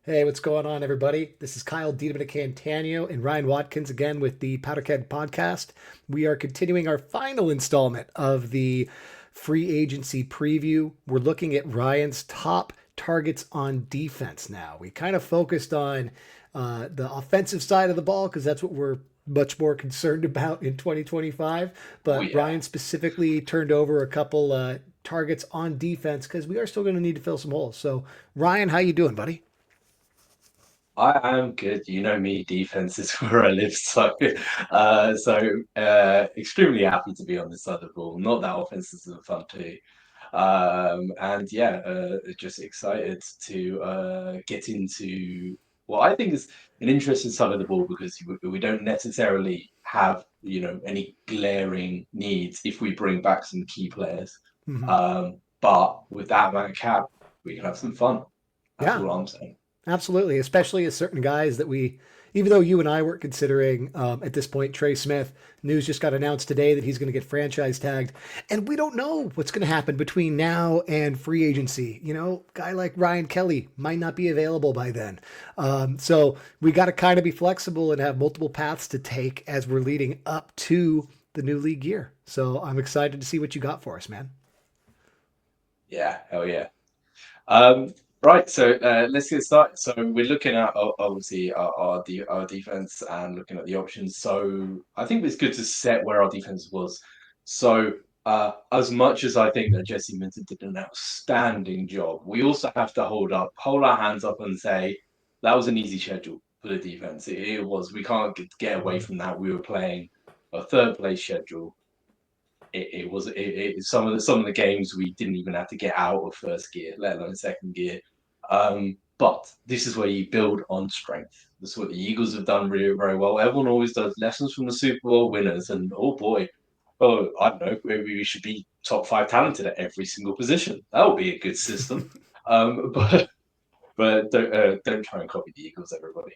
Hey, what's going on, everybody? This is Kyle Cantanio and Ryan Watkins again with the Powderkeg Podcast. We are continuing our final installment of the free agency preview. We're looking at Ryan's top targets on defense now. We kind of focused on the offensive side of the ball because that's what we're much more concerned about in 2025. Oh But yeah, Ryan specifically turned over a couple targets on defense because we are still going to need to fill some holes. So, Ryan, how you doing, buddy? I am good. You know me, defense is where I live, extremely happy to be on this side of the ball. Not that offenses are fun too. And yeah, just excited to get into what I think is an interesting side of the ball because we don't necessarily have, any glaring needs if we bring back some key players. Mhm. But with that amount of cap, we can have some fun. That's Yeah, all I'm saying. absolutely. Especially as certain guys that even though you and I weren't considering at this point, Trey Smith, news just got announced today that he's going to get franchise tagged. And we don't know what's going to happen between now and free agency. Guy like Ryan Kelly might not be available by then. So we got to kind of be flexible and have multiple paths to take as we're leading up to the new league year. So I'm excited to see what you got for us, man. Yeah, hell yeah. Um, right, so let's get started. So we're looking at obviously our defense and looking at the options. So I think it's good to set where our defense was. So as much as I think that Jesse Minter did an outstanding job, we also have to hold our hands up and say that was an easy schedule for the defense. It was. We can't get away from that. We were playing a third place schedule. Some of the games we didn't even have to get out of first gear, let alone second gear. But this is where you build on strength. That's what the Eagles have done really very well. Everyone always does lessons from the Super Bowl winners, and oh boy, oh I don't know, maybe we should be top five talented at every single position. That would be a good system. Um, but don't try and copy the Eagles, everybody.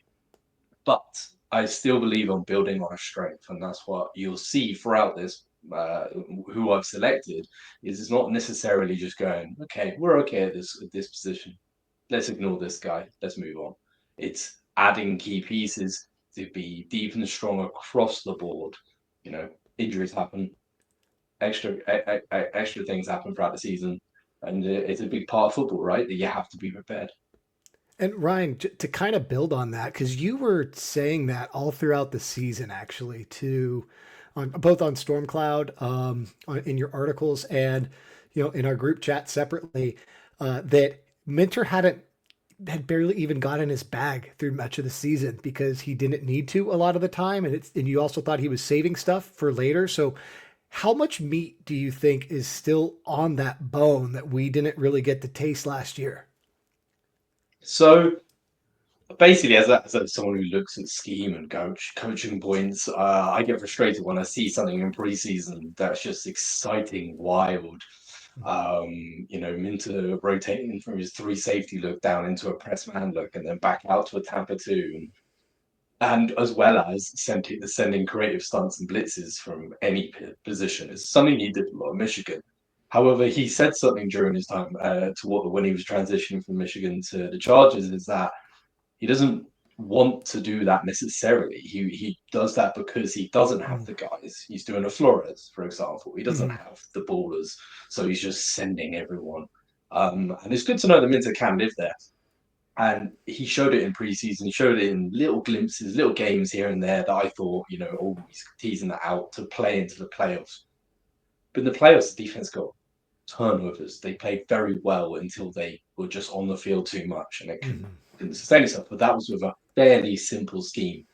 But I still believe on building on a strength, and that's what you'll see throughout this. Who I've selected is it's not necessarily just going, okay, we're okay at this position. Let's ignore this guy. Let's move on. It's adding key pieces to be deep and strong across the board. You know, injuries happen, extra things happen throughout the season, and it's a big part of football, right? That you have to be prepared. And Ryan, to kind of build on that, because you were saying that all throughout the season, actually, on both on Stormcloud, in your articles, and in our group chat separately, that Minter had barely even got in his bag through much of the season because he didn't need to a lot of the time, and you also thought he was saving stuff for later. So, how much meat do you think is still on that bone that we didn't really get to taste last year? So basically, someone who looks at scheme and coaching points, I get frustrated when I see something in preseason that's just exciting, wild. Minter rotating from his three safety look down into a press man look and then back out to a Tampa two, and as well as sending creative stunts and blitzes from any position. It's something he did a lot of Michigan. However, he said something during his time when he was transitioning from Michigan to the Chargers is that he doesn't want to do that necessarily. He does that because he doesn't have the guys. He's doing a Flores, for example. He doesn't Mm-hmm. have the ballers, so he's just sending everyone. And it's good to know that Minter can live there. And he showed it in preseason. He showed it in little glimpses, little games here and there that I thought, oh, he's teasing that out to play into the playoffs. But in the playoffs, the defense got turnovers. They played very well until they were just on the field too much and it Mm-hmm. couldn't sustain itself. But that was with a fairly simple scheme.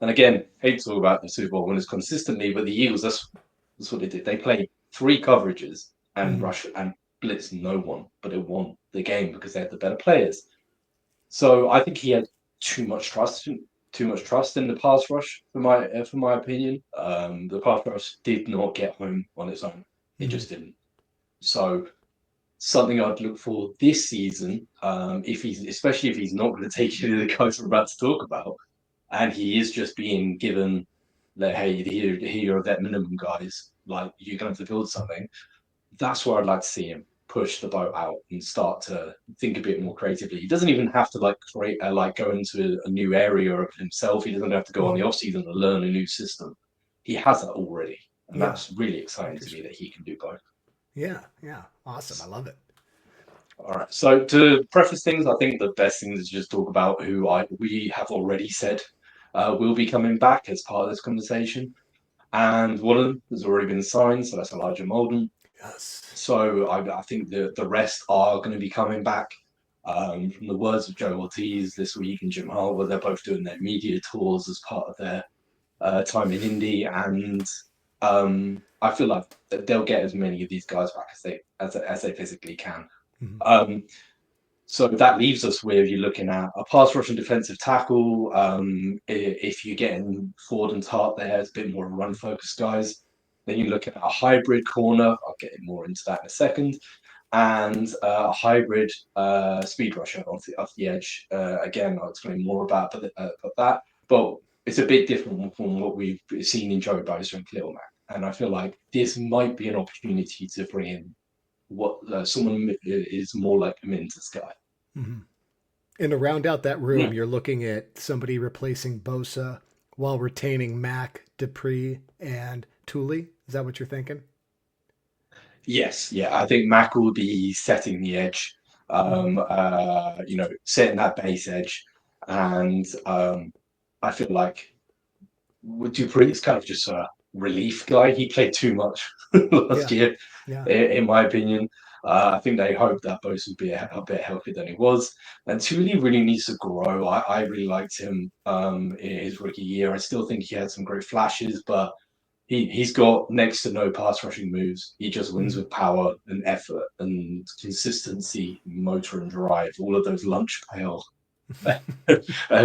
And again, hate to talk about the Super Bowl winners consistently, but the Eagles, that's what they did. They played three coverages and Mm-hmm. rush and blitz no one, but it won the game because they had the better players. So I think he had too much trust in the pass rush for my opinion. The pass rush did not get home on its own. It Mm-hmm. just didn't. So something I'd look for this season, if he's especially if he's not going to take any of the guys we're about to talk about, and he is just being given that hey, here are that minimum guys, like you're going to have to build something. That's where I'd like to see him. push the boat out and start to think a bit more creatively. He doesn't even have to like create like go into a new area of himself. He doesn't have to go on the off season to learn a new system. He has that already, and Yeah. that's really exciting to me Interesting. that he can do both. Yeah. Yeah. Awesome. I love it. All right. So to preface things, I think the best thing is just talk about who we have already said will be coming back as part of this conversation. And one of them has already been signed, so that's Elijah Molden. Yes. So I think the rest are going to be coming back. From the words of Joe Hortiz this week and Jim Harbaugh, they're both doing their media tours as part of their time in Indy, and I feel like they'll get as many of these guys back as they physically can. Mhm. Um, so that leaves us with you're looking at a pass rush and defensive tackle. If you're getting Ford and Tart there, it's a bit more run focused guys. Then you're looking at a hybrid corner. I'll get more into that in a second. And a hybrid speed rusher off the edge. Again, I'll explain more about that. But it's a bit different from what we've seen in Joe Bosa and Khalil Mack. And I feel like this might be an opportunity to bring in what someone is more like a Minter's guy. Mhm. And to round out that room, Yeah. you're looking at somebody replacing Bosa while retaining Mac, Dupree, and Tooley. Is that what you're thinking? Yes, yeah. I think Mac will be setting the edge, Mhm. setting that base edge, and I feel like Dupree is kind of just a relief guy. He played too much last Yeah. year, Yeah. in my opinion. I think they hoped that Bose would be a bit healthier than he was. And Tuli really needs to grow. I really liked him in his rookie year. I still think he had some great flashes, but he's got next to no pass rushing moves. He just wins Mhm. with power and effort and consistency, motor and drive. All of those lunch pail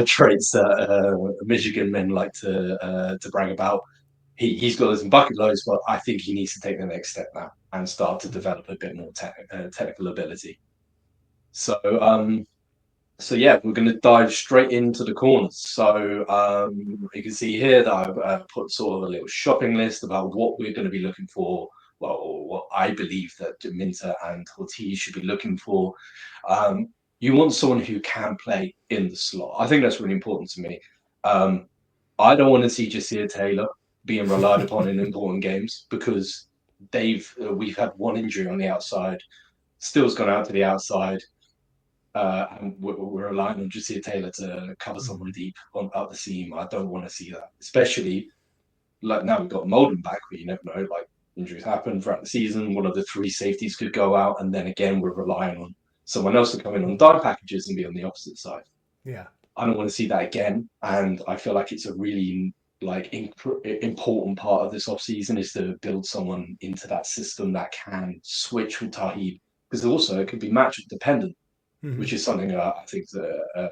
traits that Michigan men like to brag about. He's got some bucket loads, but I think he needs to take the next step now and start to Mhm. develop a bit more technical ability. So so yeah, we're going to dive straight into the corners. So you can see here that I've put sort of a little shopping list about what we're going to be looking for. Well, or what I believe that Minter and Ortiz should be looking for. Um, you want someone who can play in the slot. I think that's really important to me. Um, I don't want to see Jasir Taylor being relied upon in important games because we've had one injury on the outside. Still's gone out to the outside and we're relying on Jasir Taylor to cover someone Mhm. deep on up the seam. I don't want to see that, especially like now we've got Molden back, but you never know. Like injuries happen throughout the season. One of the three safeties could go out, and then again we're relying on someone else to come in on dime packages and be on the opposite side. Yeah. I don't want to see that again, and I feel like it's a really important part of this off season is to build someone into that system that can switch with Tahib because also it could be matchup dependent, Mhm. which is something I think is a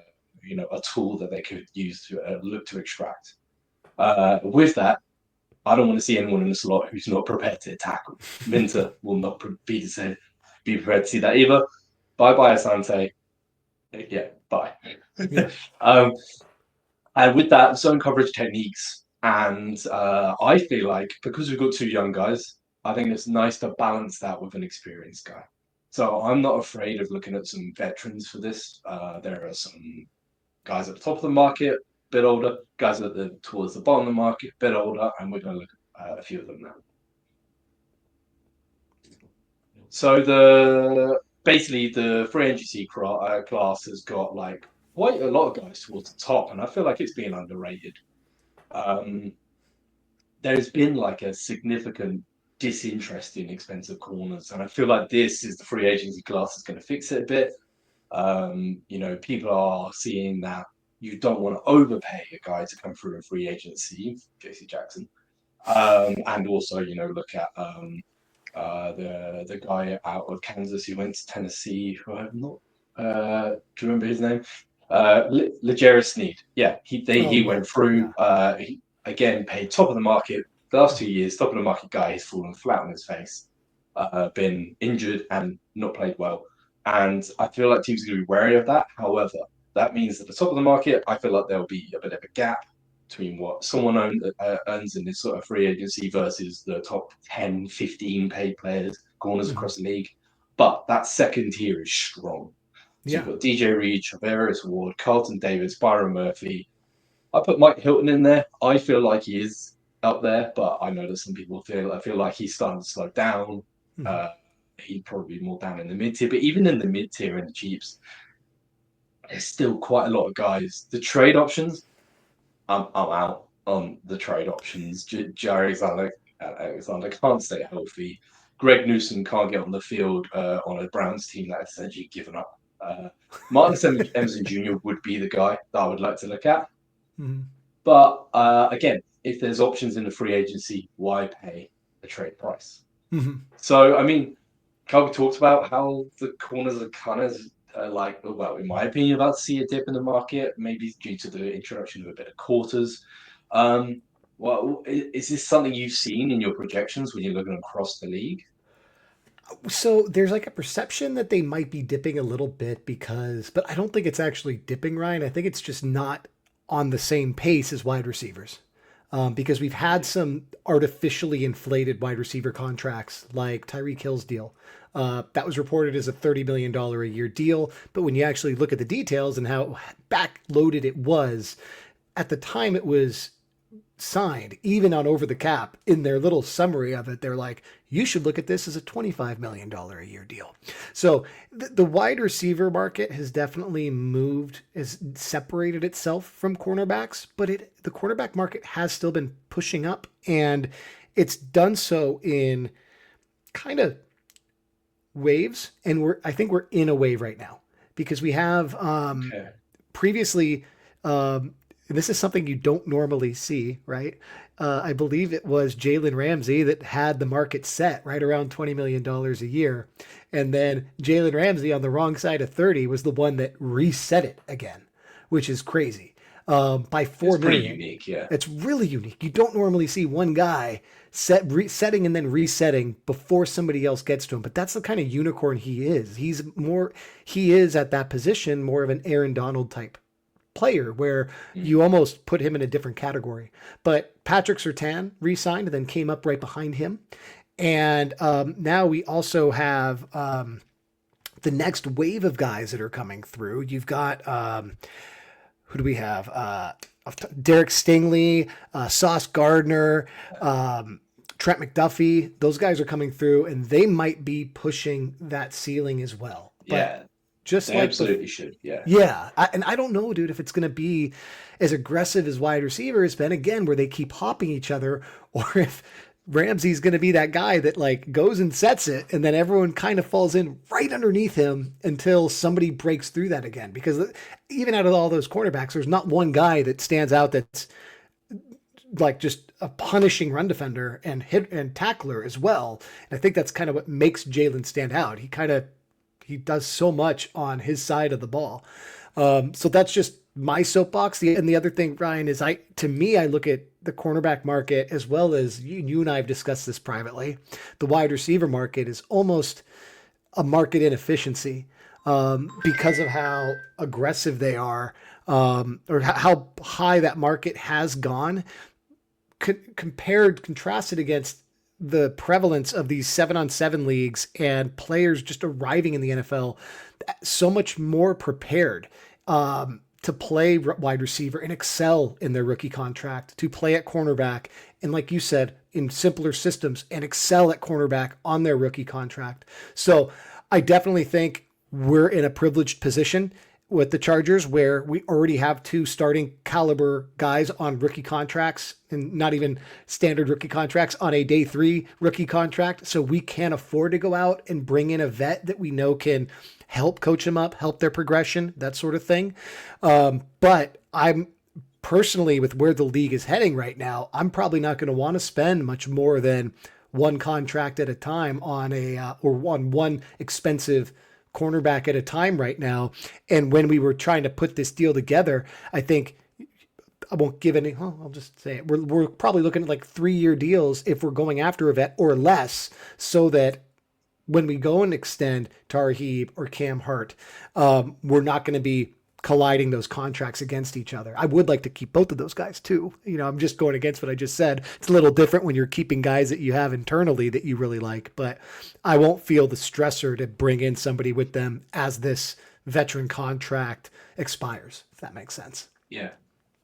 tool that they could use to look to extract. With that, I don't want to see anyone in the slot who's not prepared to tackle. Minter will not be prepared to see that either. Bye bye, Asante. Yeah, bye. Yeah. um, and with that, zone coverage techniques. And I feel like because we've got two young guys, I think it's nice to balance that with an experienced guy. So I'm not afraid of looking at some veterans for this. There are some guys at the top of the market, a bit older, guys towards the bottom of the market, a bit older, and we're going to look at a few of them now. So basically the free agency class has got like quite a lot of guys towards the top, and I feel like it's being underrated. Um, there's been like a significant disinterest in expensive corners, and I feel like this is the free agency class is going to fix it a bit. People are seeing that you don't want to overpay a guy to come through in free agency, JC Jackson, and also look at the guy out of Kansas who went to Tennessee, who I'm not. Do you remember his name? Legarius Sneed. Yeah, Oh he yeah. went through. Yeah. He again paid top of the market. The last 2 years, top of the market guy has fallen flat on his face, been injured and not played well. And I feel like teams are going to be wary of that. However, that means at the top of the market, I feel like there'll be a bit of a gap between what earns in this sort of free agency versus the top 10, 15 paid players, corners Mhm. across the league. but that second tier is strong. So you've Yeah. got DJ Reed, Travaris Ward, Carlton Davis, Byron Murphy. I put Mike Hilton in there. I feel like he is up there, but I know that some people I feel like he's starting to slow down. Mhm. Uh, he'd probably be more down in the mid tier, but even in the mid tier in the Chiefs, there's still quite a lot of guys. The trade options, I'm out on the trade options. Alexander can't stay healthy. Greg Newsom can't get on the field on a Browns team that has essentially given up. Martin Emerson Jr. would be the guy that I would like to look at. Mhm. But again, if there's options in the free agency, why pay a trade price? Mhm. So, I mean, Calvin talked about how the corners are kind of well, in my opinion, about to see a dip in the market, maybe due to the introduction of a bit of quarters. Well, is this something you've seen in your projections when you're looking across the league? So there's like a perception that they might be dipping a little bit but I don't think it's actually dipping, Ryan. I think it's just not on the same pace as wide receivers. Because we've had some artificially inflated wide receiver contracts like Tyreek Hill's deal. That was reported as a $30 million a year deal. But when you actually look at the details and how backloaded it was, at the time it was signed, even on Over the Cap, in their little summary of it, they're like, you should look at this as a $25 million a year deal. So the wide receiver market has definitely has separated itself from cornerbacks, but the cornerback market has still been pushing up, and it's done so in kind of waves. And I think we're in a wave right now because we have Okay. previously, this is something you don't normally see, right? I believe it was Jalen Ramsey that had the market set right around $20 million a year. And then Jalen Ramsey on the wrong side of 30 was the one that reset it again, which is crazy. By It's 4 pretty million. unique, yeah. It's really unique. You don't normally see one guy setting and then resetting before somebody else gets to him. But that's the kind of unicorn he is. He is at that position more of an Aaron Donald type player where Mm. you almost put him in a different category. But Patrick Surtain re-signed and then came up right behind him. And now we also have the next wave of guys that are coming through. You've got, who do we have? Derek Stingley, Sauce Gardner, Trent McDuffie. Those guys are coming through and they might be pushing that ceiling as well. But Yeah, just they like absolutely should. Yeah. yeah, and I don't know, dude, if it's going to be as aggressive as wide receiver has been again, where they keep hopping each other, or if Ramsey's going to be that guy that like goes and sets it, and then everyone kind of falls in right underneath him until somebody breaks through that again. Because even out of all those cornerbacks, there's not one guy that stands out that's like just a punishing run defender and hit and tackler as well. And I think that's kind of what makes Jalen stand out. He does so much on his side of the ball. So that's just my soapbox. And the other thing, Ryan, is I look at the cornerback market as well as you and I have discussed this privately. The wide receiver market is almost a market inefficiency because of how aggressive they are or how high that market has gone contrasted against the prevalence of these 7-on-7 leagues and players just arriving in the NFL so much more prepared to play wide receiver and excel in their rookie contract, to play at cornerback, and like you said, in simpler systems and excel at cornerback on their rookie contract. So I definitely think we're in a privileged position with the Chargers where we already have two starting caliber guys on rookie contracts and not even standard rookie contracts on a day 3 rookie contract. So we can't afford to go out and bring in a vet that we know can help coach them up, help their progression, that sort of thing. But I'm personally, with where the league is heading right now, I'm probably not going to want to spend much more than one contract at a time on one expensive cornerback at a time right now. And when we were trying to put this deal together, I think I won't give any, well, I'll just say it. We're probably looking at like 3-year deals if we're going after a vet or less, so that when we go and extend Tarheeb or Cam Hart, we're not going to be colliding those contracts against each other. I would like to keep both of those guys too. I'm just going against what I just said. It's a little different when you're keeping guys that you have internally that you really like, but I won't feel the stressor to bring in somebody with them as this veteran contract expires, if that makes sense. Yeah.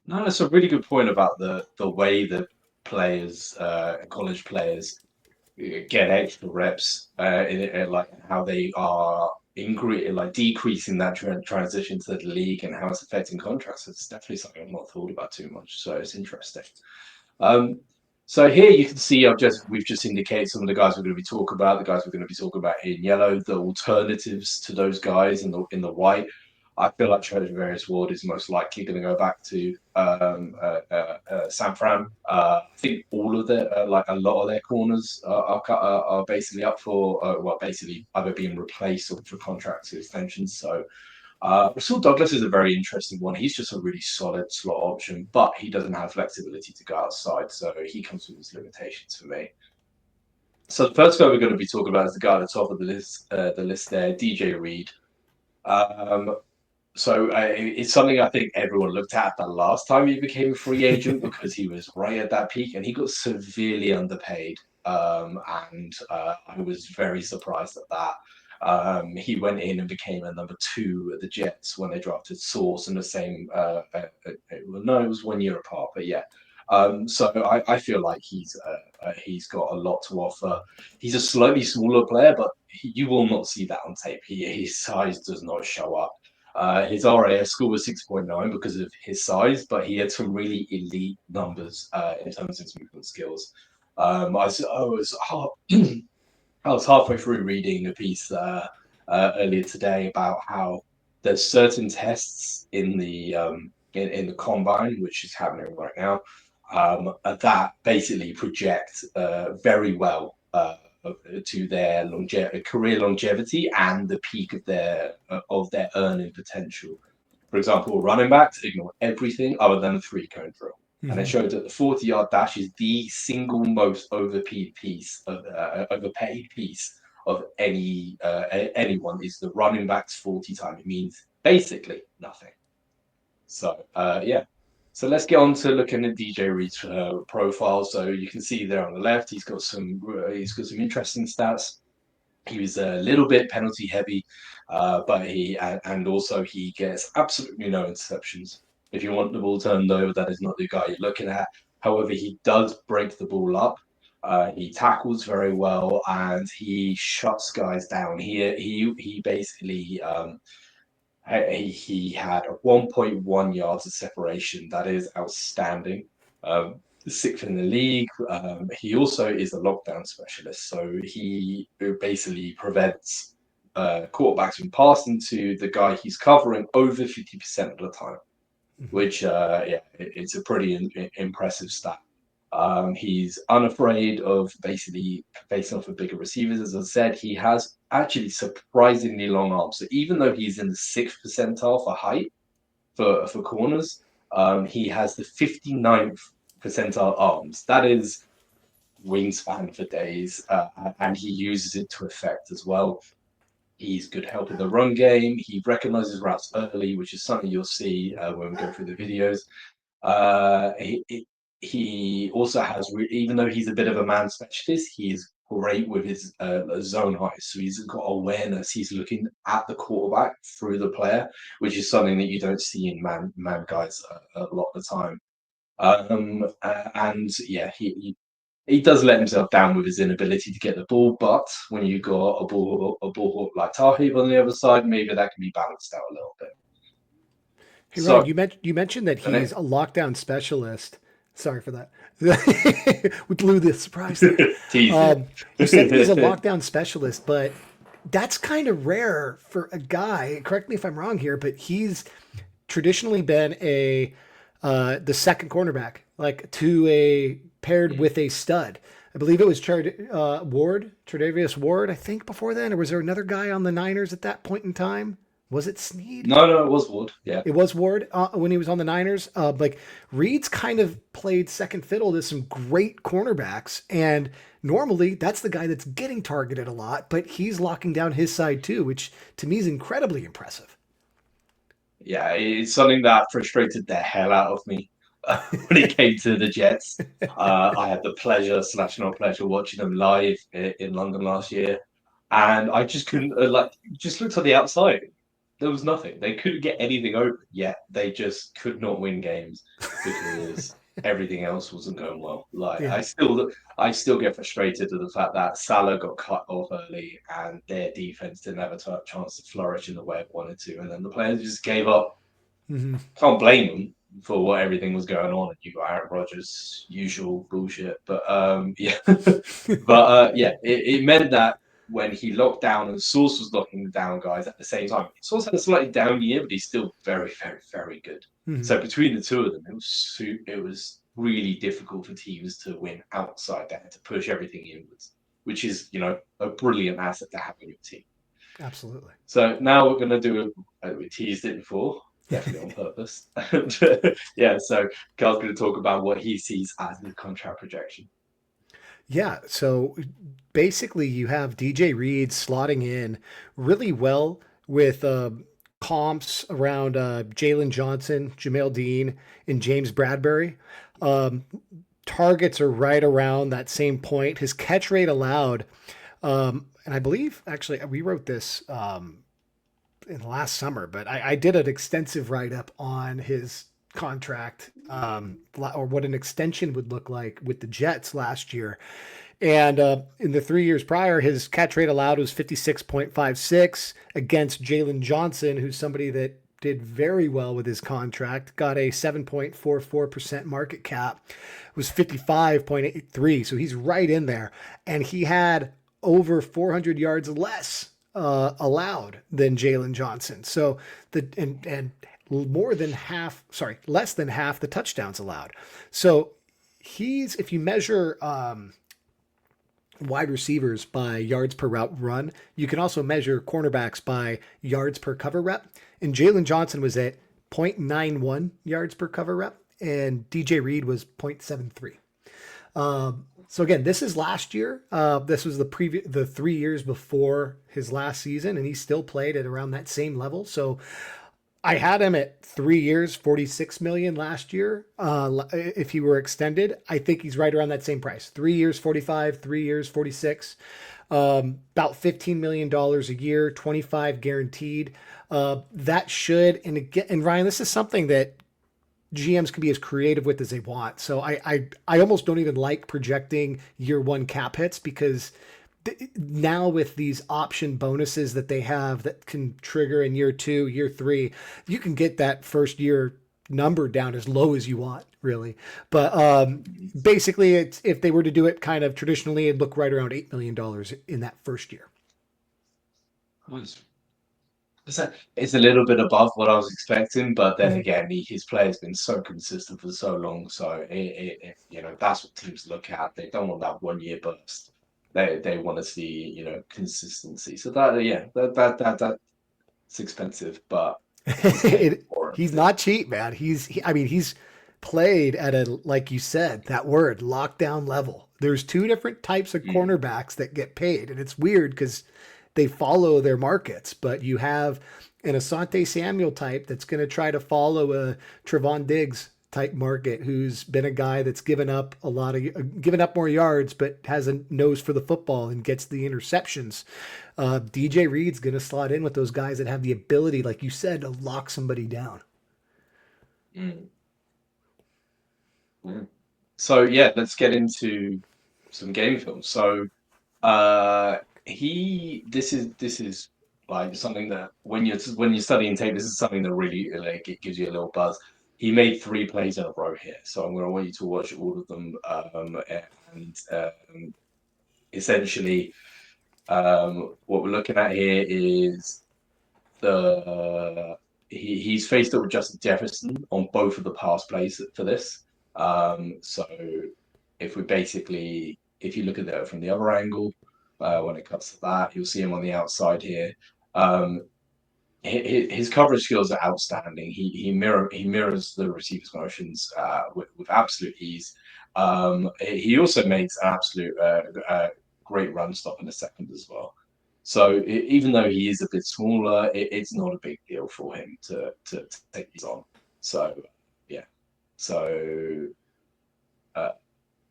No, that's a really good point about the way that players, college players, get extra reps, like how they are decreasing that transition to the league and how it's affecting contracts. It's definitely something I've not thought about too much, so it's interesting. Um, so here you can see we've just indicated some of the guys we're going to be talking about. The guys we're going to be talking about in yellow, the alternatives to those guys in the white. I feel like Travis Ward is most likely going to go back to San Fran. I think all of their, a lot of their corners are basically up for, basically either being replaced or for contract extensions. So Rasul Douglas is a very interesting one. He's just a really solid slot option, but he doesn't have flexibility to go outside, so he comes with his limitations for me. So the first guy we're going to be talking about is the guy at the top of the list there, DJ Reed. So it's something I think everyone looked at the last time he became a free agent because he was right at that peak and he got severely underpaid. And I was very surprised at that. He went in and became a number 2 at the Jets when they drafted Sauce in the same. No, it was 1 year apart, but yeah. So I feel like he's got a lot to offer. He's a slightly smaller player, but you will not see that on tape. His size does not show up. His RAS score was 6.9 because of his size, but he had some really elite numbers in terms of his movement skills. I was halfway through reading a piece earlier today about how there's certain tests in the combine, which is happening right now, that basically project very well to their career longevity and the peak of their earning potential. For example, running backs ignore everything other than the 3-cone drill. Mm-hmm. And it showed that the 40-yard dash is the single most overpaid piece of anyone is the running back's 40 time. It means basically nothing. So yeah. So let's get on to looking at DJ Reed's profile. So you can see there on the left, he's got some interesting stats. He was a little bit penalty heavy, but he gets absolutely no interceptions. If you want the ball turned over, that is not the guy you're looking at. However, he does break the ball up. He tackles very well and he shuts guys down. He basically. He had 1.1 yards of separation. That is outstanding. 6th in the league. He also is a lockdown specialist. So he basically prevents quarterbacks from passing to the guy he's covering over 50% of the time, which, it's a pretty impressive stat. He's unafraid of basically facing off with bigger receivers. As I said, he has actually surprisingly long arms. So even though he's in the 6th percentile for height for corners, he has the 59th percentile arms. That is wingspan for days, and he uses it to effect as well. He's good help in the run game. He recognizes routes early, which is something you'll see when we go through the videos. He also has, even though he's a bit of a man specialist, he is great with his zone height. So he's got awareness. He's looking at the quarterback through the player, which is something that you don't see in man guys a lot of the time. And yeah, he does let himself down with his inability to get the ball. But when you got a ball like Tahib on the other side, maybe that can be balanced out a little bit. Hey, Ryan, you mentioned that he's a lockdown specialist. Sorry for that. We blew the surprise. You said he's a lockdown specialist, but that's kind of rare for a guy. Correct me if I'm wrong here, but he's traditionally been the second cornerback, like paired with a stud. I believe it was Tre'Davious Ward, I think, before then, or was there another guy on the Niners at that point in time? Was it Snead? No, it was Ward. Yeah, it was Ward when he was on the Niners. Like Reed's kind of played second fiddle to some great cornerbacks, and normally that's the guy that's getting targeted a lot. But he's locking down his side too, which to me is incredibly impressive. Yeah, it's something that frustrated the hell out of me when it came to the Jets. I had the pleasure slash not pleasure watching them live in London last year, and I just couldn't just looked on the outside. There was nothing. They couldn't get anything open. Yet they just could not win games because everything else wasn't going well. Like Yeah. I still get frustrated at the fact that Salah got cut off early and their defense didn't have a chance to flourish in the way it wanted to, and then the players just gave up. Hmm. Can't blame them for what everything was going on. And you got Aaron Rodgers, usual bullshit. But yeah, but yeah, it meant that when he locked down and Source was locking down guys at the same time, Source had a slightly down year, but he's still very, very, very good. Hmm. So between the two of them, it was really difficult for teams to win outside that, to push everything inwards, which is a brilliant asset to have in your team. Absolutely. So now we're going to do we teased it before, definitely on purpose. Yeah, so Carl's going to talk about what he sees as the contract projection. Yeah. So basically, you have DJ Reed slotting in really well with comps around Jalen Johnson, Jamel Dean, and James Bradbury. Um, Targets are right around that same point. His catch rate allowed, and I believe actually we wrote this in the last summer, but I did an extensive write up on his contract, or what an extension would look like with the Jets last year. And in the 3 years prior, his catch rate allowed was 56.56 against Jalen Johnson, who's somebody that did very well with his contract, got a 7.44% market cap, was 55.83. So he's right in there. And he had over 400 yards less allowed than Jalen Johnson. So and more than half, sorry, less than half the touchdowns allowed. So if you measure wide receivers by yards per route run, you can also measure cornerbacks by yards per cover rep. And Jalen Johnson was at 0.91 yards per cover rep, and DJ Reed was 0.73. So again, this is last year. This was the 3 years before his last season, and he still played at around that same level. So I had him at 3 years, 46 million last year. If he were extended, I think he's right around that same price. 3 years, 45. 3 years, 46. About $15 million a year, 25 guaranteed. That should, and again, and Ryan, this is something that GMs can be as creative with as they want. So I almost don't even like projecting year one cap hits, because now with these option bonuses that they have that can trigger in year 2, year 3, you can get that first year number down as low as you want, really. But basically, it's, if they were to do it kind of traditionally, it'd look right around $8 million in that first year. It's a little bit above what I was expecting, but then Mhm. again, his play has been so consistent for so long. So that's what teams look at. They don't want that 1 year burst. They want to see consistency. So that yeah, that's expensive, but he's paying for He's it. not cheap, man. I mean, he's played at a, like you said, that word, lockdown level. There's two different types of Mm. cornerbacks that get paid, and it's weird because they follow their markets. But you have an Asante Samuel type that's going to try to follow a Trevon Diggs type market, who's been a guy that's given up more yards, but has a nose for the football and gets the interceptions. DJ Reed's going to slot in with those guys that have the ability, like you said, to lock somebody down. Mm. Mm. So yeah, let's get into some game film. So he this is like something that when you're studying tape, this is something that really like it gives you a little buzz. He made 3 plays in a row here, so I'm going to want you to watch all of them. And essentially, what we're looking at here is the he's faced up with Justin Jefferson on both of the pass plays for this. So if you look at it from the other angle, when it comes to that, you'll see him on the outside here. Um, his coverage skills are outstanding. He mirrors the receiver's motions with absolute ease. He also makes an absolute great run stop in a second as well. So even though he is a bit smaller, it's not a big deal for him to take these on. So yeah, so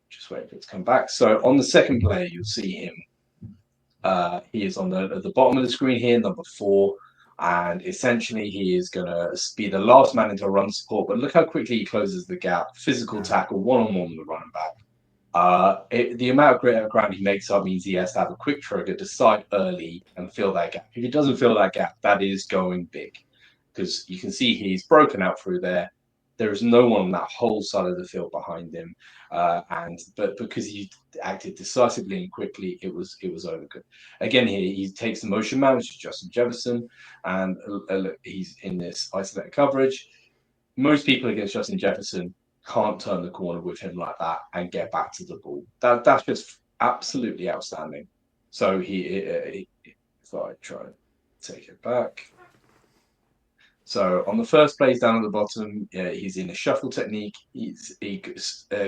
just waiting for it to come back. So on the second player, you'll see him. He is on the bottom of the screen here, number 4. And essentially, he is going to be the last man into run support. But look how quickly he closes the gap. Physical tackle, one-on-one with the running back. The amount of ground he makes up means he has to have a quick trigger, decide early, and fill that gap. If he doesn't fill that gap, that is going big. Because you can see he's broken out through there. There is no one on that whole side of the field behind him. But because he acted decisively and quickly, it was over good. Again, here he takes the motion man, which is Justin Jefferson, and he's in this isolated coverage. Most people against Justin Jefferson can't turn the corner with him like that and get back to the ball. That's just absolutely outstanding. So if I try and take it back. So on the first plays down at the bottom, he's in a shuffle technique. He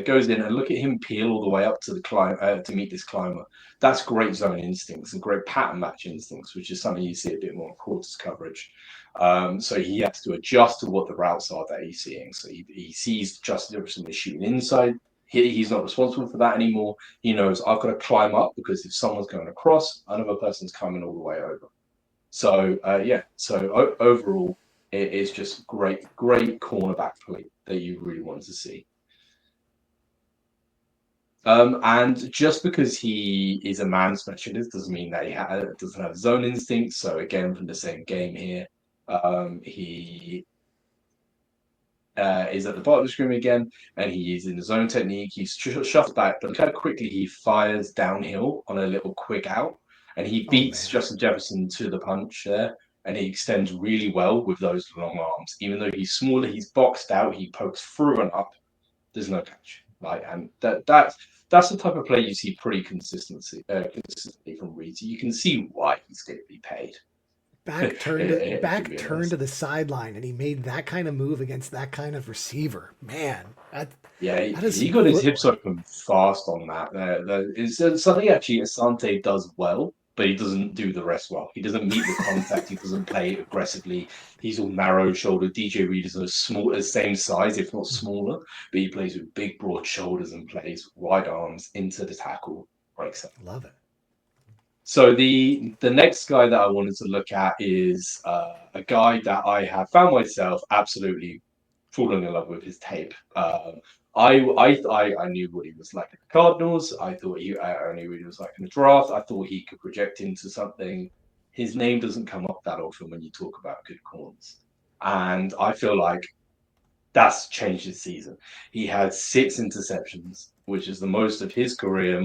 goes in and look at him peel all the way up to the climb to meet this climber. That's great zone instincts and great pattern match instincts, which is something you see a bit more in quarters coverage. So he has to adjust to what the routes are that he's seeing. So he sees Justin Jefferson is shooting inside. He's not responsible for that anymore. He knows I've got to climb up because if someone's going across, another person's coming all the way over. So So overall, it is just great cornerback play that you really want to see. And just because he is a man specialist doesn't mean that he doesn't have zone instincts. So again, from the same game here, he is at the bottom of the screen again, and he's in the zone technique. He's shuffled back, but look how quickly he fires downhill on a little quick out, and he beats Justin Jefferson to the punch there. And he extends really well with those long arms. Even though he's smaller, he's boxed out. He pokes through and up. There's no catch. Right, and that's the type of play you see pretty consistently from Reed. You can see why he's going to be paid. Back turned to the sideline, and he made that kind of move against that kind of receiver. Man, he got his hips open fast on that. It's something actually Asante does well, but he doesn't do the rest well. He doesn't meet the contact. He doesn't play aggressively. He's all narrow shouldered. DJ Reed is the same size, if not smaller, but he plays with big, broad shoulders and plays wide arms into the tackle. Breaks it. Love it. So the next guy that I wanted to look at is a guy that I have found myself absolutely falling in love with his tape. I knew what he was like at the Cardinals. I knew what he was like in the draft. I thought he could project into something. His name doesn't come up that often when you talk about good corners, and I feel like that's changed his season. He had 6 interceptions, which is the most of his career,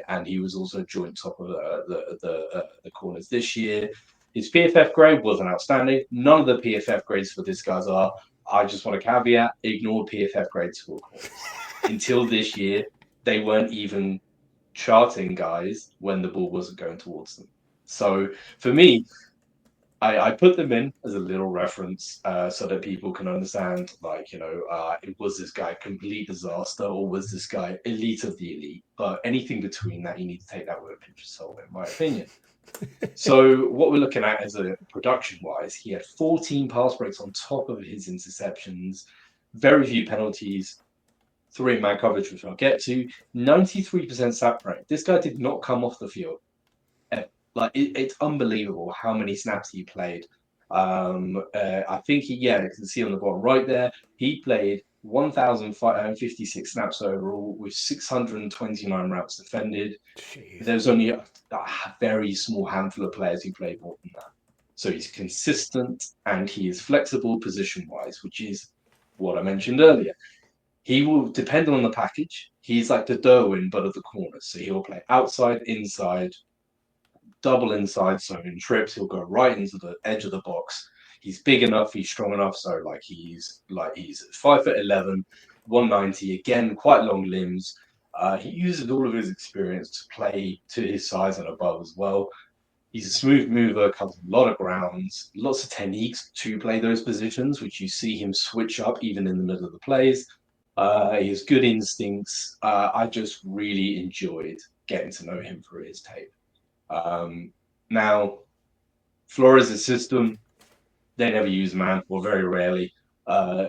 and he was also joint top of the corners this year. His PFF grade wasn't outstanding. None of the PFF grades for this guys are. I just want to caveat: ignore PFF grades for corners. Until this year, they weren't even charting guys when the ball wasn't going towards them. So for me, I put them in as a little reference so that people can understand, was this guy a complete disaster or was this guy elite of the elite? But anything between that, you need to take that with a pinch of salt, in my opinion. So what we're looking at is production-wise, he had 14 pass breaks on top of his interceptions, very few penalties, 3-man coverage, which I'll get to, 93% sack rate. This guy did not come off the field. It's unbelievable how many snaps he played. I think you can see on the bottom right there, he played 1,556 snaps overall with 629 routes defended. Jeez. There's only a very small handful of players who played more than that. So he's consistent and he is flexible position-wise, which is what I mentioned earlier. He will depend on the package. He's like the Derwin, but of the corners. So he'll play outside, inside, double inside. So in trips, he'll go right into the edge of the box. He's big enough. He's strong enough. So he's 5'11", 190. Again, quite long limbs. He uses all of his experience to play to his size and above as well. He's a smooth mover, covers a lot of grounds, lots of techniques to play those positions, which you see him switch up even in the middle of the plays. He has good instincts. I just really enjoyed getting to know him through his tape. Now, Flores' system, they never use man, or very rarely.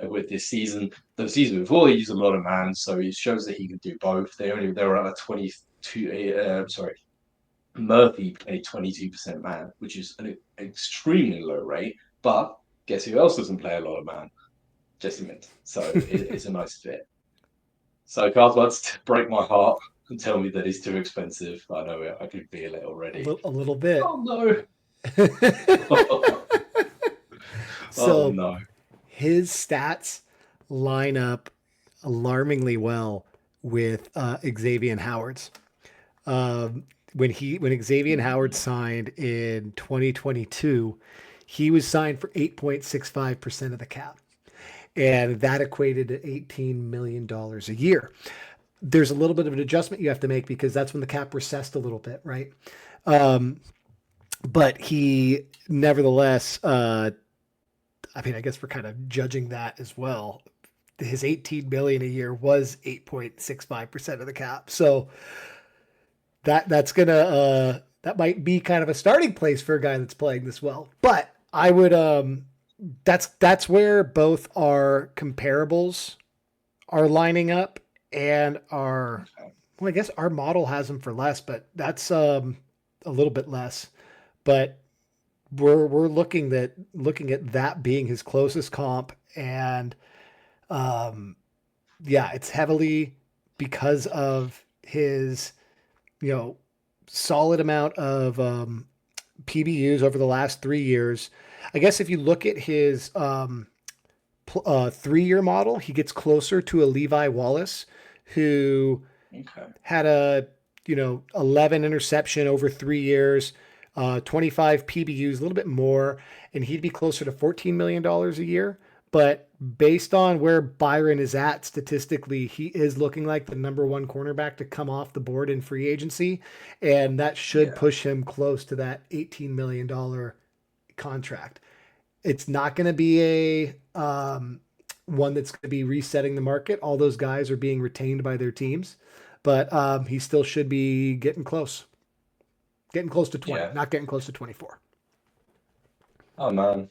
With this season, the season before, he used a lot of man, so it shows that he can do both. They were at a 22. Sorry, Murphy played 22% man, which is an extremely low rate. But guess who else doesn't play a lot of man? Jesse Mint. So it's a nice fit. So Carl's wants to break my heart and tell me that he's too expensive. I know it. I can feel it already. A little bit. Oh no. So oh no. his stats line up alarmingly well with Xavier Howard's. When Xavier Howard signed in 2022, he was signed for 8.65% of the cap. And that equated to $18 million a year. There's a little bit of an adjustment you have to make because that's when the cap recessed a little bit, right? But he nevertheless, I guess we're kind of judging that as well. His $18 million a year was 8.65% of the cap. So that's gonna that might be kind of a starting place for a guy that's playing this well. But I would that's where both our comparables are lining up and our I guess our model has him for less, but that's a little bit less. But we're looking at that being his closest comp, and it's heavily because of his solid amount of PBUs over the last 3 years. I guess if you look at his 3-year model, he gets closer to a Levi Wallace, who had a 11 interception over 3 years, 25 PBUs, a little bit more, and he'd be closer to $14 million a year. But based on where Byron is at statistically, he is looking like the number one cornerback to come off the board in free agency, and that should push him close to that $18 million contract. It's not going to be a one that's going to be resetting the market. All those guys are being retained by their teams, but he still should be getting close to 20, not getting close to 24. Oh man,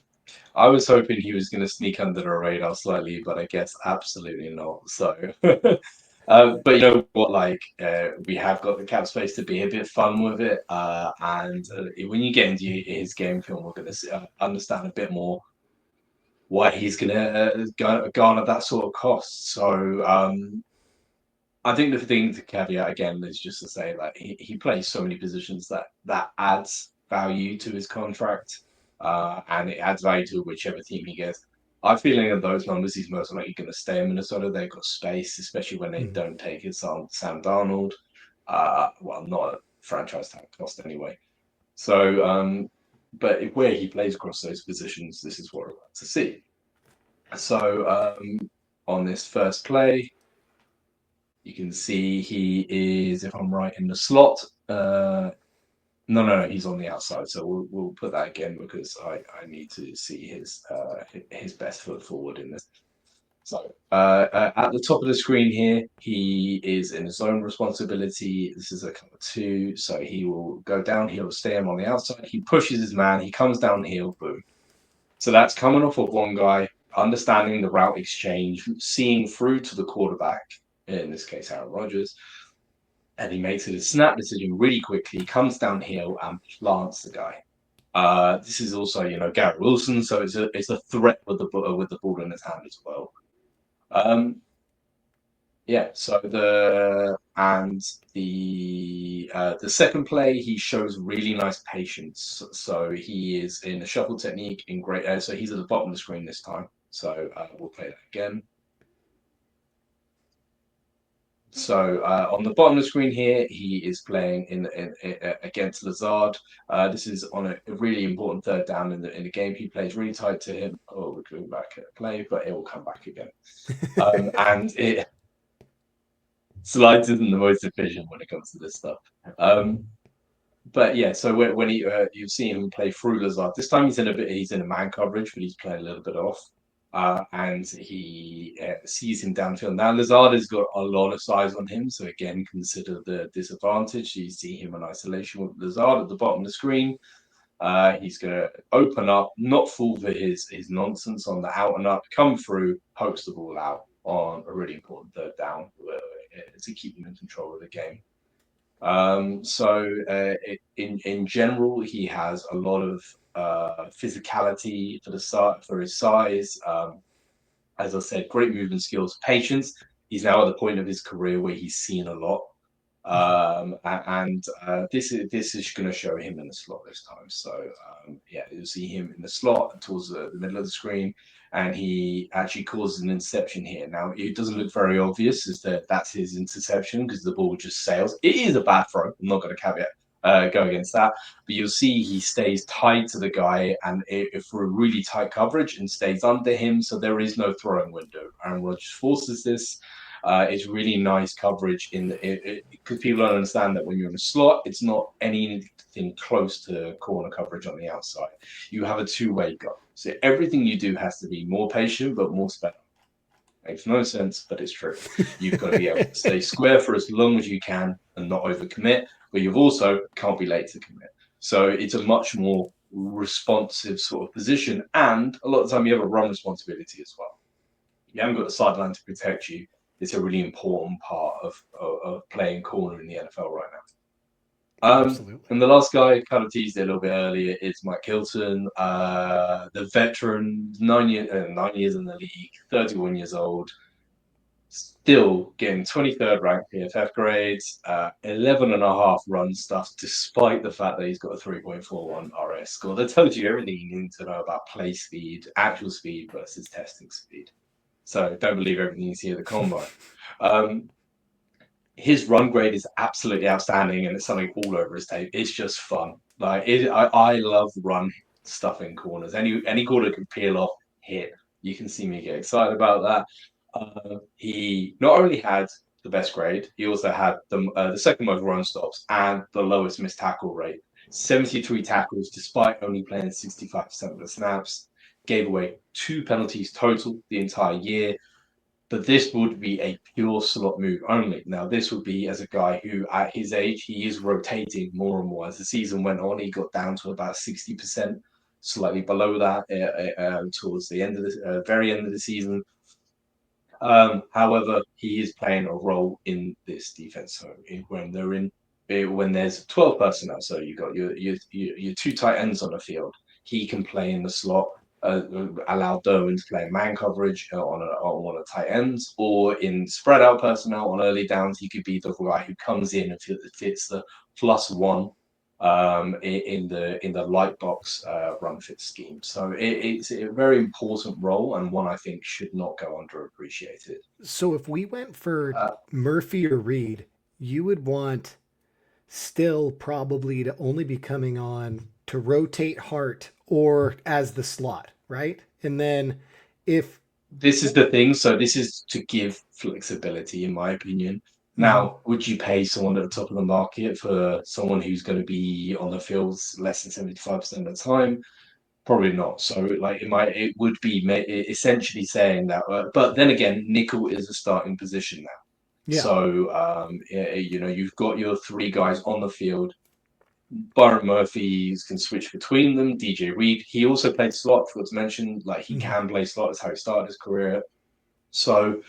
I was hoping he was going to sneak under the radar slightly, but I guess absolutely not. So, but you know what? We have got the cap space to be a bit fun with it, and when you get into his game film, we're going to understand a bit more why he's going to garner that sort of cost. So, I think the thing to caveat again is just to say that he plays so many positions that adds value to his contract. And it adds value to whichever team he gets. I'm feeling at those numbers, he's most likely going to stay in Minnesota. They've got space, especially when they don't take his son, Sam Darnold. Not a franchise tag cost anyway. So, but where he plays across those positions, this is what we're about to see. So, on this first play, you can see he is, if I'm right, in the slot. No, he's on the outside. So we'll put that again because I need to see his best foot forward in this. So at the top of the screen here, he is in his own responsibility. This is a cover 2, so he will go down. He'll stay him on the outside. He pushes his man. He comes downhill. Boom. So that's coming off of one guy, understanding the route exchange, seeing through to the quarterback, in this case, Aaron Rodgers. And he makes a snap decision really quickly, comes downhill and plants the guy. This is also, Garrett Wilson, so it's a threat with the ball in his hand as well. So the second play, he shows really nice patience. So he is in a shuffle technique in great. So he's at the bottom of the screen this time. So we'll play that again. So on the bottom of the screen here, he is playing in against Lazard. This is on a really important third down in the game. He plays really tight to him. Oh, we're going back at play, but it will come back again. And slides isn't the most efficient when it comes to this stuff. But yeah, so when you've seen him play through Lazard, this time he's in a man coverage, but he's playing a little bit off. And he sees him downfield. Now, Lazard has got a lot of size on him, so again, consider the disadvantage. You see him in isolation with Lazard at the bottom of the screen. He's going to open up, not fall for his nonsense on the out and up, come through, pokes the ball out on a really important third down to keep them in control of the game. In general, he has a lot of physicality for his size. As I said, great movement skills, patience. He's now at the point of his career where he's seen a lot. This is going to show him in the slot this time. So yeah, you'll see him in the slot towards the middle of the screen, and he actually causes an interception here. Now it doesn't look very obvious as that's his interception because the ball just sails. It is a bad throw. I'm not going to go against that, but you'll see he stays tied to the guy and for a really tight coverage and stays under him. So there is no throwing window. Aaron Rodgers forces this. It's really nice coverage because people don't understand that when you're in a slot, it's not anything close to corner coverage on the outside. You have a two-way go. So everything you do has to be more patient, but more sped up. Makes no sense, but it's true. You've got to be able to stay square for as long as you can and not overcommit, but you've also can't be late to commit. So it's a much more responsive sort of position. And a lot of the time you have a run responsibility as well. You haven't got the sideline to protect you. It's a really important part of playing corner in the NFL right now. Absolutely. And the last guy, kind of teased it a little bit earlier, is Mike Hilton, the veteran, 9 years in the league, 31 years old, still getting 23rd ranked PFF grades, 11 and a half run stuff, despite the fact that he's got a 3.41 RS score. That tells you everything you need to know about play speed, actual speed versus testing speed. So don't believe everything you see at the combine. His run grade is absolutely outstanding, and it's something all over his tape. It's just fun. I love run stuff in corners. Any corner can peel off, hit. You can see me get excited about that. He not only had the best grade, he also had the second most run stops and the lowest missed tackle rate. 73 tackles, despite only playing 65% of the snaps. Gave away 2 penalties total the entire year. But this would be a pure slot move only. Now, this would be as a guy who, at his age, he is rotating more and more. As the season went on, he got down to about 60%, slightly below that towards the end of the very end of the season. However, he is playing a role in this defense. So when there's 12 personnel, so you got your 2 tight ends on the field, he can play in the slot. Allow Derwin to play man coverage on one of the tight ends, or in spread out personnel on early downs, he could be the guy who comes in and fits the +1 in the light box run fit scheme. So it's a very important role and one I think should not go underappreciated. So if we went for Murphy or Reed, you would want still probably to only be coming on to rotate Hart or as the slot, right? And then if this is the thing, so this is to give flexibility, in my opinion. Now, would you pay someone at the top of the market for someone who's going to be on the field less than 75% of the time? Probably not. So, like, it would be essentially saying that. But then again, nickel is a starting position now. yeah, So, you've got your 3 guys on the field. Byron Murphy can switch between them. DJ Reed, he also played slot. Forgot to mention, like he can play slot. That's how he started his career. So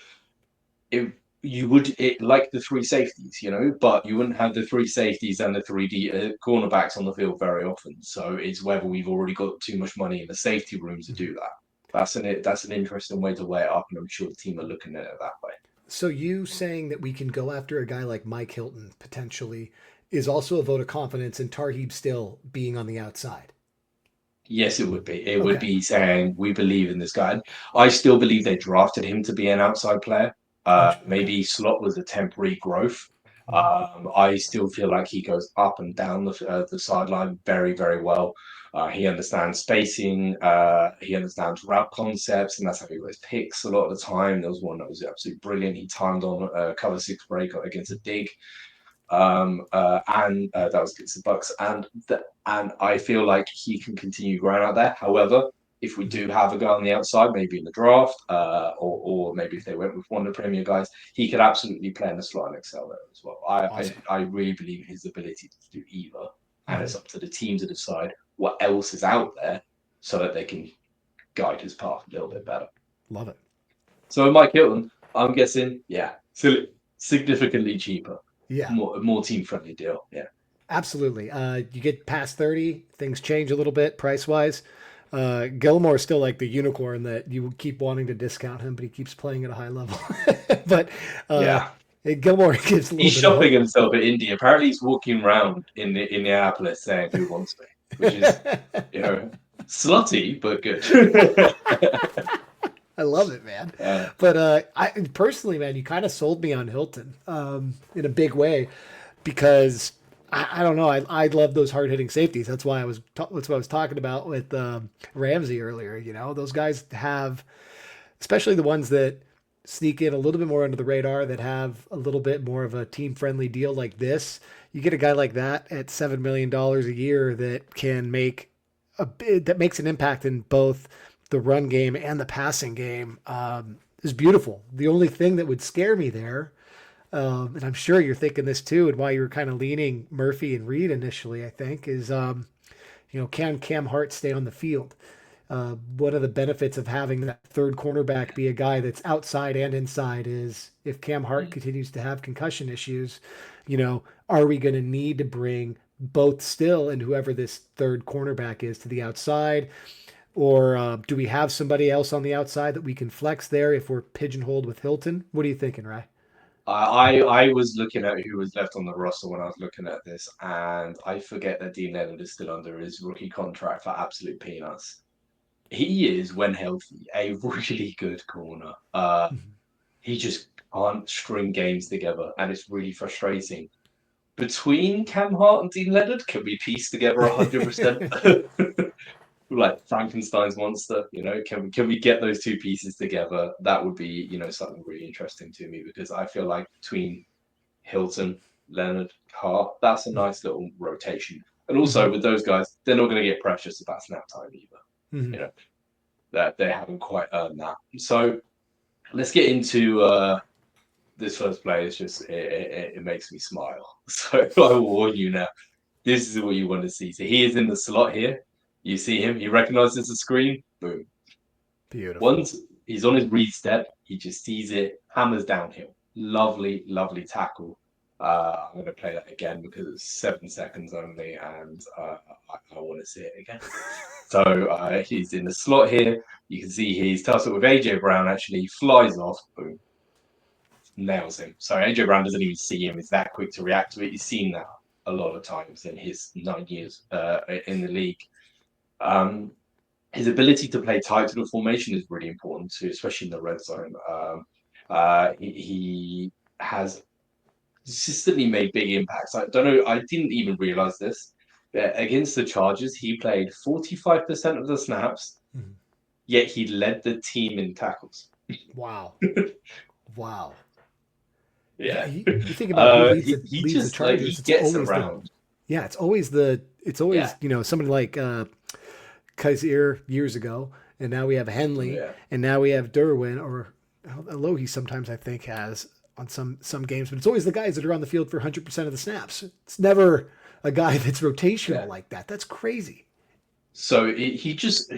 you would like the 3 safeties, but you wouldn't have the 3 safeties and the 3D cornerbacks on the field very often. So it's whether we've already got too much money in the safety room to do that. That's an interesting way to weigh it up, and I'm sure the team are looking at it that way. So you saying that we can go after a guy like Mike Hilton potentially is also a vote of confidence in Tarheeb still being on the outside. Yes, it would be. It would be saying we believe in this guy. And I still believe they drafted him to be an outside player. Maybe slot was a temporary growth. I still feel like he goes up and down the sideline very, very well. He understands spacing. He understands route concepts, and that's how he always picks a lot of the time. There was one that was absolutely brilliant. He timed on a cover 6 break against a dig. And that was against the Bucks, and I feel like he can continue growing out there. However, if we do have a guy on the outside, maybe in the draft, or maybe if they went with one of the Premier guys, he could absolutely play in the slot and excel there as well. I really believe in his ability to do either, and it's up to the team to decide what else is out there so that they can guide his path a little bit better. Love it. So Mike Hilton, I'm guessing, yeah, significantly cheaper, Yeah. more team friendly deal. Yeah. Absolutely. You get past 30, things change a little bit price wise. Gilmore's still like the unicorn that you keep wanting to discount him, but he keeps playing at a high level. But uh, Yeah. Gilmore gives a little He's bit of shopping hope. himself at India. Apparently, he's walking around in Indianapolis saying, "Who wants me?" Which is, you know, slutty but good. I love it, man. uh, But I personally, man, you kind of sold me on Hilton in a big way because I don't know. I love those hard hitting safeties. That's what I was talking about with Ramsey earlier. You know, those guys have, especially the ones that sneak in a little bit more under the radar, that have a little bit more of a team friendly deal like this. You get a guy like that at $7 million a year that can make that makes an impact in both the run game and the passing game. Is beautiful. The only thing that would scare me there, and I'm sure you're thinking this too, and why you were kind of leaning Murphy and Reed initially, I think, is can Cam Hart stay on the field? One of the benefits of having that third cornerback be a guy that's outside and inside is if Cam Hart continues to have concussion issues, are we going to need to bring both still and whoever this third cornerback is to the outside? Or do we have somebody else on the outside that we can flex there if we're pigeonholed with Hilton? What are you thinking, Ray? I was looking at who was left on the roster when I was looking at this, and I forget that Dean Leonard is still under his rookie contract for absolute peanuts. He is, when healthy, a really good corner. He just can't string games together, and it's really frustrating. Between Cam Hart and Dean Leonard, can we piece together 100%? Like Frankenstein's monster, can we get those two pieces together? That would be, something really interesting to me because I feel like between Hilton, Leonard, Hart, that's a nice little rotation. And also with those guys, they're not going to get precious about snap time either. Mm-hmm. You know, that they haven't quite earned that. So let's get into this first play. It's just it makes me smile. So I will warn you now. This is what you want to see. So he is in the slot here. You see him. He recognizes the screen. Boom. Beautiful. Once he's on his read step, he just sees it, hammers downhill. Lovely, lovely tackle. I'm going to play that again because it's 7 seconds only, and I want to see it again. So he's in the slot here. You can see he's tussled with AJ Brown. Actually, he flies off. Boom. Nails him. So AJ Brown doesn't even see him. He's that quick to react to it. He's seen that a lot of times in his 9 years in the league. His ability to play tight to the formation is really important too, especially in the red zone. He has consistently made big impacts. I don't know. I didn't even realize this. But against the Chargers, he played 45% of the snaps, yet he led the team in tackles. Wow. Wow. Yeah. You think about who he leads the just like Chargers. he gets around. It's always somebody like Kaiser years ago, and now we have Henley, and now we have Derwin, or Alohi sometimes I think has on some games, but it's always the guys that are on the field for 100% of the snaps. It's never a guy that's rotational like that. That's crazy. So he just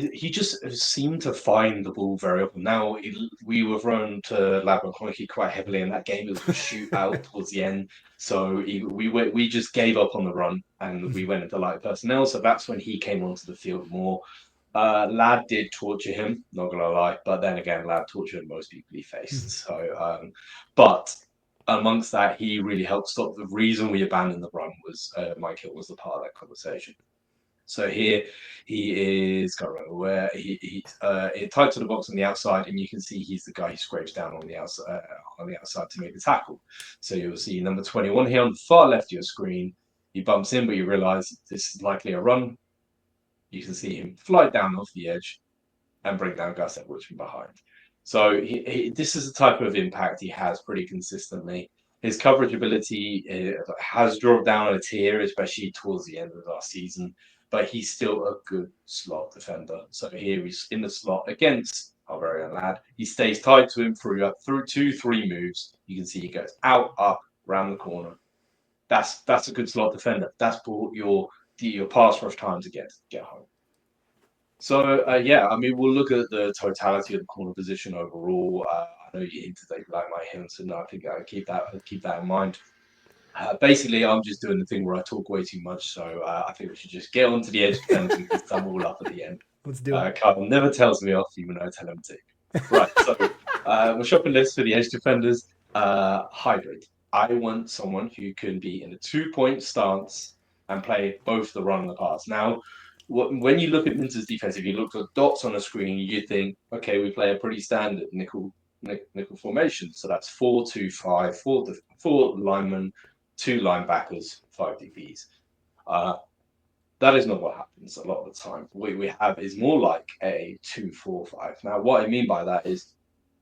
seemed to find the ball very often. Now we were thrown to Lab McConaughey quite heavily in that game. It was a shootout towards the end, so we just gave up on the run and we went into light personnel. So that's when he came onto the field more. Lad did torture him, not gonna lie, but then again, Lad tortured most people he faced. So, but amongst that, he really helped stop. The reason we abandoned the run was Mike Hill was the part of that conversation. So here he is, can't remember where he's tied to the box on the outside, and you can see he's the guy who scrapes down on the outside to make the tackle. So you'll see number 21 here on the far left of your screen. He bumps in, but you realize this is likely a run. You can see him fly down off the edge and bring down Gus Edwards from behind. So this is the type of impact he has pretty consistently. His coverage ability has dropped down a tier, especially towards the end of last season, but he's still a good slot defender. So here he's in the slot against our very own Lad. He stays tied to him through 2-3 moves. You can see he goes out, up, around the corner. That's a good slot defender. That's your your pass rush time to get home. So yeah, I mean, we'll look at the totality of the corner position overall. I know you hinted that you like my Hilton. I think I keep that in mind. Basically, I'm just doing the thing where I talk way too much, so I think we should just get on to the edge defenders and we can sum all up at the end. Let's do it. Carl never tells me off, even though I tell him to. Right, so my shopping list for the edge defenders, hybrid. I want someone who can be in a 2-point stance and play both the run and the pass. Now, when you look at Minter's defense, if you look at dots on a screen, you think, okay, we play a pretty standard nickel formation. So that's 4-2-5, four linemen, 2 linebackers, 5 DBs. That is not what happens a lot of the time. What we have is more like a 2-4-5. Now, what I mean by that is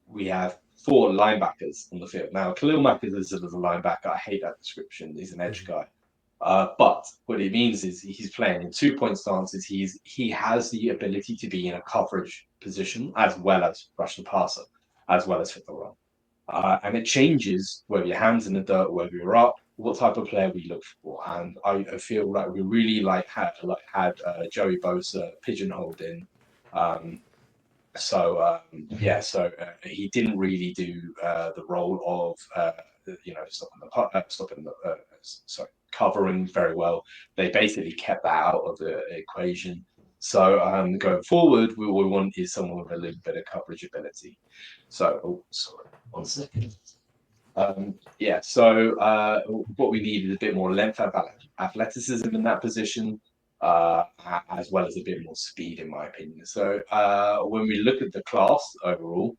we have 4 linebackers on the field. Now, Khalil Mack is listed as a linebacker. I hate that description. He's an edge guy. But what it means is he's playing in 2-point stances. He has the ability to be in a coverage position as well as rush the passer, as well as fit the run. And it changes whether your hands in the dirt, whether you're up, what type of player we look for. And I feel like we really had Joey Bosa pigeonholed in. So he didn't really do the role of covering very well. They basically kept that out of the equation. So going forward, what we want is someone with a little bit of coverage ability. So, sorry, 1 second. What we need is a bit more length and athleticism in that position, as well as a bit more speed, in my opinion. So when we look at the class overall,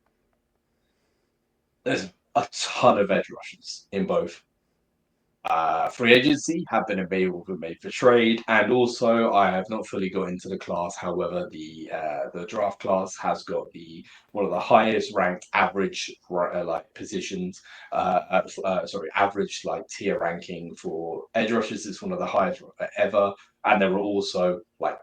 there's a ton of edge rushers in both free agency, have been available for made for trade, and also I have not fully got into the class. However, the draft class has got one of the highest ranked average positions. Average tier ranking for edge rushers is one of the highest ever, and there were also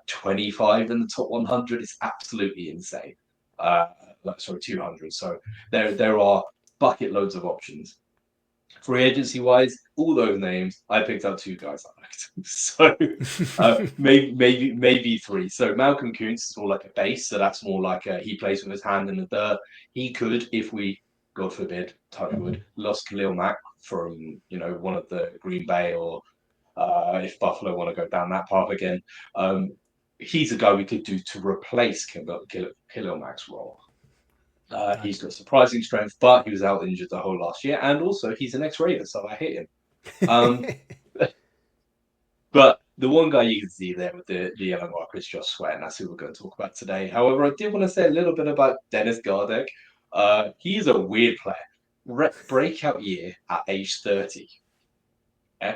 25 in the top 100. It's absolutely insane. 200. So there are bucket loads of options. Free agency wise, all those names, I picked up 2 guys I liked. So maybe 3. So Malcolm Kuntz is more like a base, so that's more like he plays with his hand in the dirt. He could, if we, God forbid, touch wood, lost Khalil Mack from one of the Green Bay, or if Buffalo want to go down that path again, he's a guy we could do to replace Khalil Mack's role. He's got surprising strength, but he was out injured the whole last year, and also he's an ex-Raider, so I hate him. But the one guy you can see there with the yellow marker is Josh Sweat, and that's who we're going to talk about today. However, I did want to say a little bit about Dennis Gardeck. He's a weird player. Breakout year at age 30.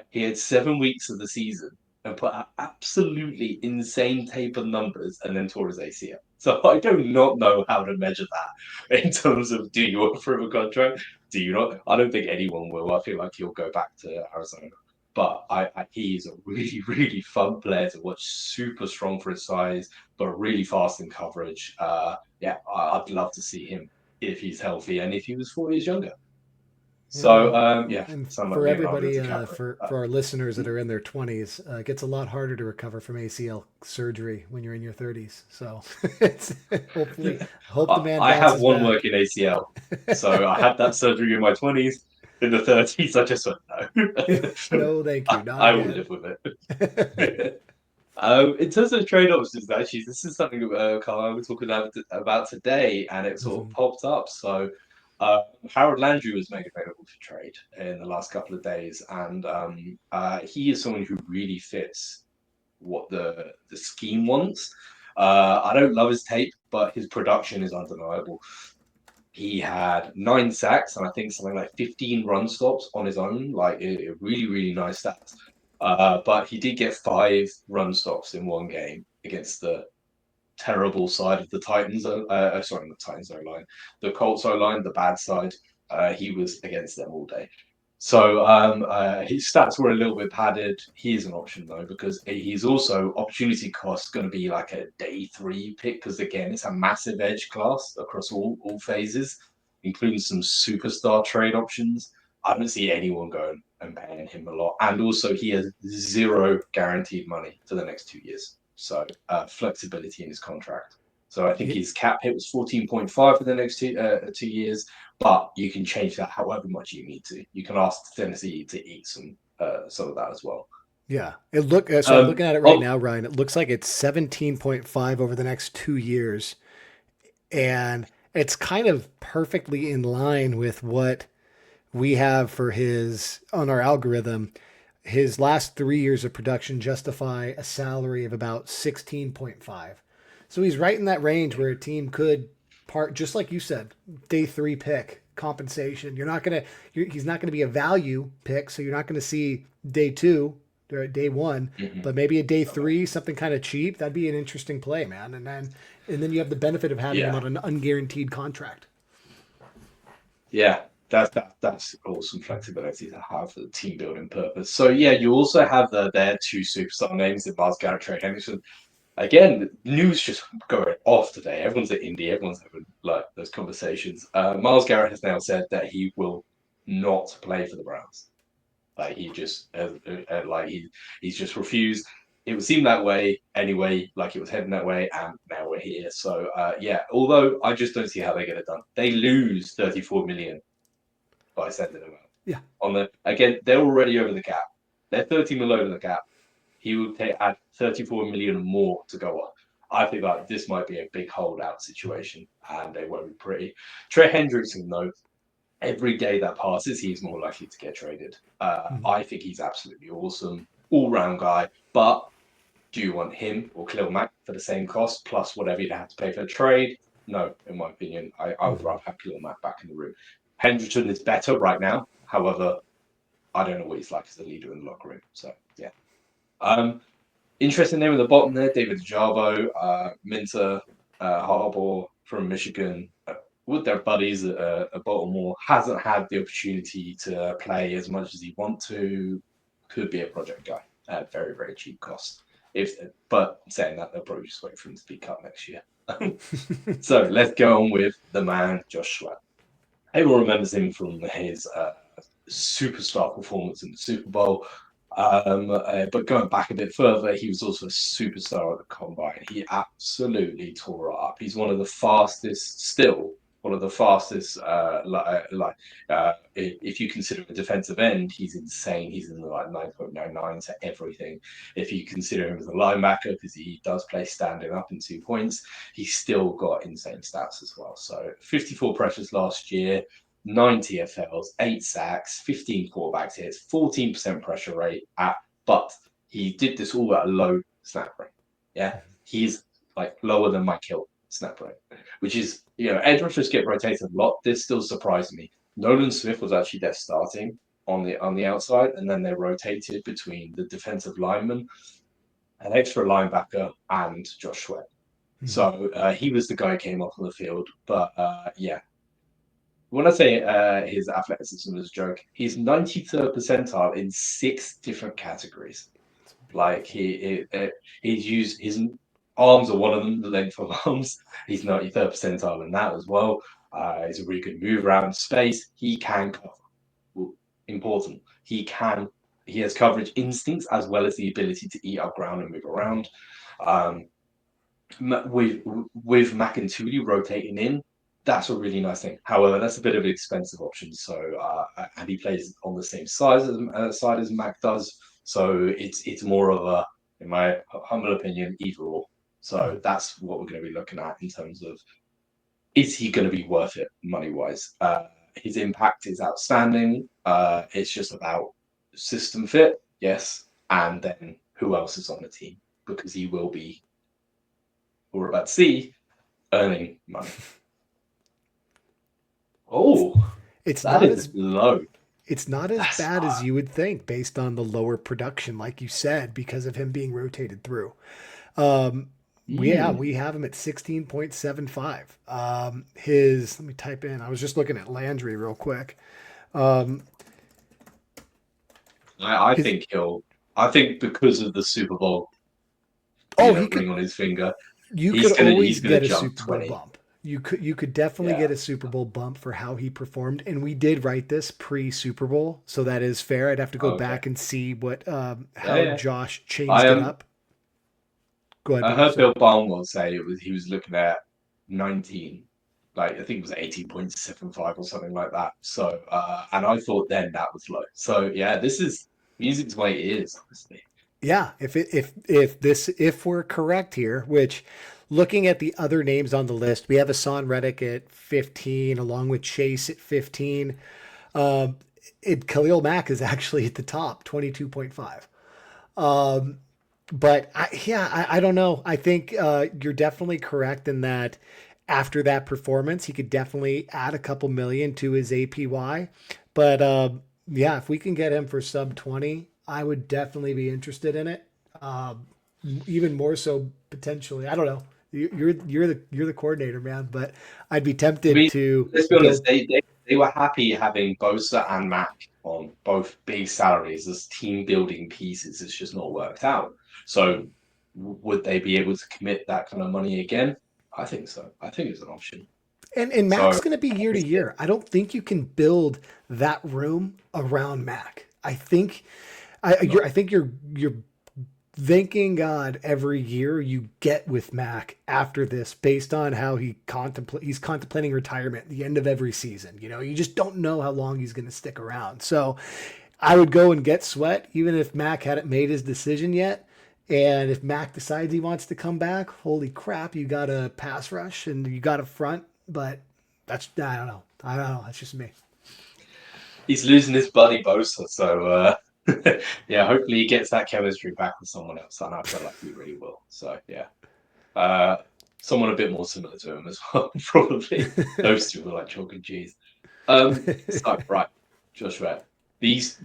He had 7 weeks of the season and put out absolutely insane tape and numbers, and then tore his ACL. So I do not know how to measure that in terms of, do you offer him a contract? Do you not? I don't think anyone will. I feel like he'll go back to Arizona. But he's a really, really fun player to watch. Super strong for his size, but really fast in coverage. I'd love to see him if he's healthy and if he was 4 years younger. So and for everybody, for our listeners that are in their 20s, it gets a lot harder to recover from ACL surgery when you're in your 30s. So it's hope the man. I have one working ACL, so I had that surgery in my 20s. In the 30s, I just went no. No, thank you. I will live with it. In terms of trade options, actually, this is something Carl I was talking about today, and it sort of popped up. So. Harold Landry was made available for trade in the last couple of days, and he is someone who really fits what the scheme wants. I don't love his tape, but his production is undeniable. He had 9 sacks and I think something like 15 run stops on his own, really, really nice stats. But he did get 5 run stops in one game against the terrible side of the Titans. Not the Titans O-line, the Colts O-line, the bad side. He was against them all day. So his stats were a little bit padded. He is an option though, because he's also opportunity cost going to be like a day 3 pick, because again, it's a massive edge class across all phases, including some superstar trade options. I don't see anyone going and paying him a lot. And also, he has zero guaranteed money for the next 2 years. So flexibility in his contract. So I think his cap hit was 14.5 for the next 2 years, but you can change that however much you need to. You can ask Tennessee to eat some of that as well. Yeah. So I'm looking at it right now, Ryan. It looks like it's 17.5 over the next 2 years. And it's kind of perfectly in line with what we have for his on our algorithm. His last 3 years of production justify a salary of about 16.5. So he's right in that range where a team could part, just like you said, day three pick compensation. He's not gonna be a value pick, so you're not gonna see day two or day one, but maybe a day three, something kind of cheap. That'd be an interesting play, man. And then you have the benefit of having him on an unguaranteed contract. Yeah, that's awesome flexibility to have for the team building purpose. So yeah, you also have their two superstar names in Miles Garrett, Trey Henderson. Again, news just going off today. Everyone's at Indy. Everyone's having like those conversations. Miles Garrett has now said that he will not play for the Browns. Like he just he's just refused. It would seem that way anyway. Like it was heading that way, and now we're here. So yeah. Although I just don't see how they get it done. They lose 34 million by sending him out. Yeah. Again, they're already over the cap. They're 30 million over the cap. He would add 34 million more to go on. I think that this might be a big holdout situation, and they won't be pretty. Trey Hendrickson, though, every day that passes, he's more likely to get traded. I think he's absolutely awesome, all-round guy. But do you want him or Khalil Mack for the same cost plus whatever you'd have to pay for a trade? No, in my opinion, I would rather have Khalil Mack back in the room. Hendrickson is better right now. However, I don't know what he's like as a leader in the locker room. So yeah. Interesting name at the bottom there, David Ajabo, Minter, Harbaugh from Michigan, with their buddies at Baltimore, hasn't had the opportunity to play as much as he wants to. Could be a project guy at very, very cheap cost. But saying that, they'll probably just wait for him to be cut next year. So let's go on with the man, Josh Sweat. Everyone remembers him from his superstar performance in the Super Bowl. But going back a bit further, he was also a superstar at the combine. He absolutely tore it up. He's one of the fastest, still one of the fastest. If you consider a defensive end, he's insane. He's in the 9.99 to everything. If you consider him as a linebacker, because he does play standing up in 2 points, he's still got insane stats as well. So 54 pressures last year. 9 TFLs, 8 sacks, 15 quarterback hits, 14% pressure rate. But he did this all at a low snap rate. Yeah, he's like lower than Mike Hilton snap rate, which is, edge rushers get rotated a lot. This still surprised me. Nolan Smith was actually there starting on the outside, and then they rotated between the defensive lineman, an extra linebacker, and Josh Sweat. So he was the guy who came off on the field. But yeah. When I say his athleticism is a joke, he's 93rd percentile in 6 different categories. Like he's used his arms are one of them, the length of arms. He's 93rd percentile in that as well. He's a really good move around space. He can cover. Well, important. He has coverage instincts as well as the ability to eat up ground and move around. With McIntyre rotating in, that's a really nice thing. However, that's a bit of an expensive option. So, and he plays on the same side as Mac does. So it's more of a, in my humble opinion, either or. So that's what we're going to be looking at in terms of, is he going to be worth it money wise? His impact is outstanding. It's just about system fit, yes, and then who else is on the team, because he will be, we're about to see, earning money. Oh, it's that not is low. It's not as bad as you would think based on the lower production, like you said, because of him being rotated through. We have him at 16.75. Let me type in, I was just looking at Landry real quick. I think because of the Super Bowl ring on his finger, you could always get a Super Bowl bump. You could definitely Yeah. get a Super Bowl bump for how he performed, and we did write this pre Super Bowl, so that is fair. I'd have to go Okay. back and see what Yeah, how yeah. Josh I changed it up. Go ahead, I buddy. heard Sorry. Bill Barnwell say he was looking at 19, like I think it was 18.75 or something like that. So and I thought then that was low. So yeah, this is music's way it is, honestly. Yeah, if we're correct here, which looking at the other names on the list, we have Hassan Reddick at 15, along with Chase at 15. Um, Khalil Mack is actually at the top, 22.5. But I don't know. I think you're definitely correct in that after that performance, he could definitely add a couple million to his APY. But yeah, if we can get him for sub 20, I would definitely be interested in it. Um, Even more so potentially. I don't know. You're the coordinator, man. But I'd be I tempted mean, to let's be honest, build. they were happy having Bosa and Mac on both big salaries as team building pieces. It's just not worked out. So would they be able to commit that kind of money again? I think so. I think it's an option. And Mac's So going to be year to year. I don't think you can build that room around Mac. I no. think you're thanking God every year you get with Mac after this, based on how he's contemplating retirement at the end of every season. You just don't know how long he's going to stick around. So I would go and get Sweat, even if Mac hadn't made his decision yet. And if Mac decides he wants to come back, holy crap, you got a pass rush and you got a front. But I don't know. I don't know. That's just me. He's losing his buddy Bosa, so yeah, hopefully he gets that chemistry back with someone else, and I feel like he really will. So yeah, uh, someone a bit more similar to him as well, probably. Those two were like chalk and cheese. So right, Joshua, these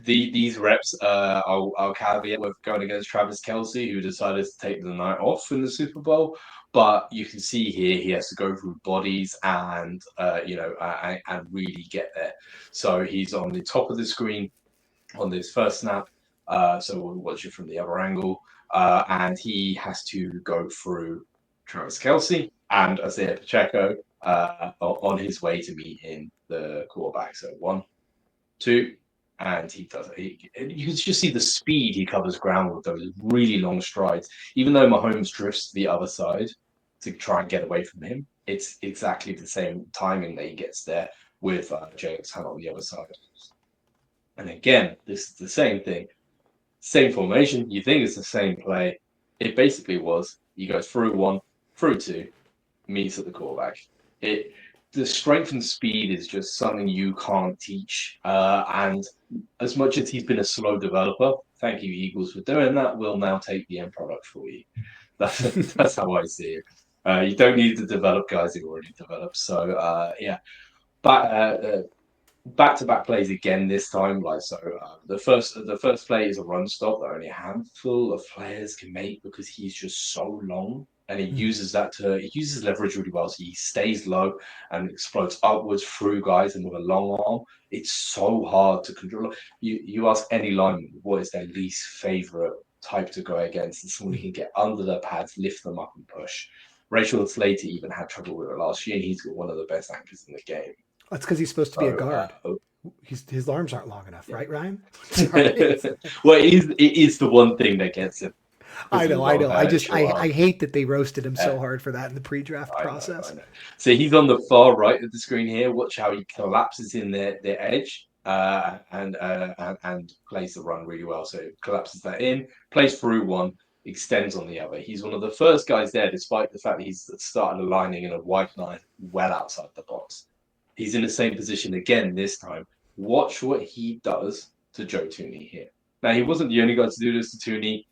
reps, I'll caveat with going against Travis Kelce, who decided to take the night off in the Super Bowl. But you can see here he has to go through bodies and and really get there. So he's on the top of the screen on this first snap. So we'll watch it from the other angle, and he has to go through Travis Kelce and Isaiah Pacheco on his way to meet in the quarterback. So one, two, and he does it. You can just see the speed he covers ground with those really long strides. Even though Mahomes drifts to the other side to try and get away from him, it's exactly the same timing that he gets there with James Hunt on the other side. And again, this is the same thing, same formation. You think it's the same play. It basically was. He goes through one, through two, meets at the quarterback. It The strength and speed is just something you can't teach. And as much as he's been a slow developer, thank you Eagles for doing that. We'll now take the end product for you. That's how I see it. You don't need to develop guys who already developed. So yeah, but back-to-back plays again this time. Like so, the first play is a run stop that only a handful of players can make because he's just so long, and he uses leverage really well. So he stays low and explodes upwards through guys, and with a long arm, it's so hard to control. You ask any lineman what is their least favorite type to go against, and someone who can get under their pads, lift them up, and push. Rachel Slater even had trouble with it last year, and he's got one of the best anchors in the game. That's because he's supposed to be a So, guard. His arms aren't long enough, yeah. right, Ryan? Sorry. Well, it is the one thing that gets him I because of know, his I long know. I just short I arms. hate that they roasted him Uh, so hard for that in the pre-draft I know, I process. know. So he's on the far right of the screen here. Watch how he collapses in the edge and plays the run really well. So collapses that in, plays through one, extends on the other. He's one of the first guys there, despite the fact that he's started aligning in a wide line well outside the box. He's in the same position again this time. Watch what he does to Joe Tooney here. Now, he wasn't the only guy to do this to Tooney.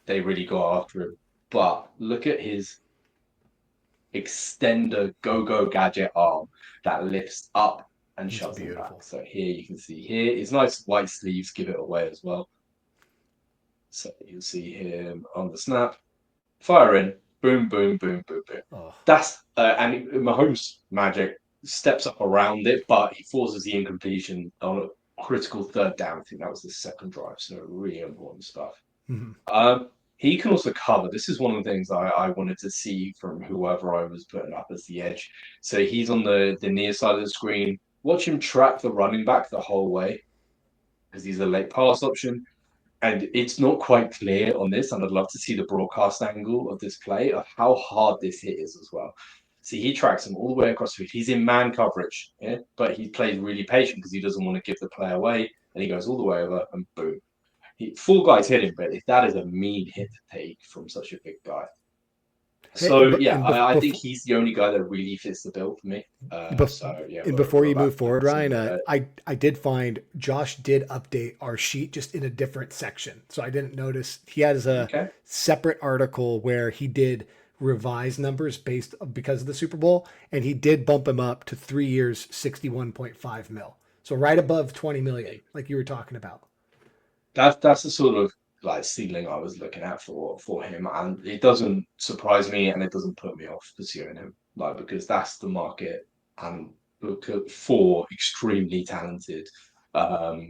They really got after him. But look at his extender go-go gadget arm that lifts up and It's shoves him back. beautiful. So here you can see here his nice white sleeves give it away as well. So you'll see him on the snap, fire in, boom, boom, boom, boom, boom. Oh, That's and Mahomes magic steps up around it, but he forces the incompletion on a critical third down. I think that was the second drive, so really important stuff. mhm. he can also cover. This is one of the things I wanted to see from whoever I was putting up as the edge. So he's on the near side of the screen. Watch him track the running back the whole way because he's a late pass option. And it's not quite clear on this, and I'd love to see the broadcast angle of this play of how hard this hit is as well. See, he tracks him all the way across the field. He's in man coverage, yeah, but he plays really patient because he doesn't want to give the play away, and he goes all the way over and boom. Four guys hit him, but that is a mean hit to take from such a big guy. Hey, So but yeah, I think he's the only guy that really fits the bill for me. bef- So yeah, and before we're you about move forward, Ryan, similar. I did find Josh did update our sheet just in a different section, so I didn't notice he has a Okay. separate article where he did revise numbers based because of the Super Bowl, and he did bump him up to 3 years, 61.5 mil, so right above 20 million, like you were talking about. That's the sort of like ceiling I was looking at for him, and it doesn't surprise me, and it doesn't put me off pursuing him, like because that's the market, and look at four extremely talented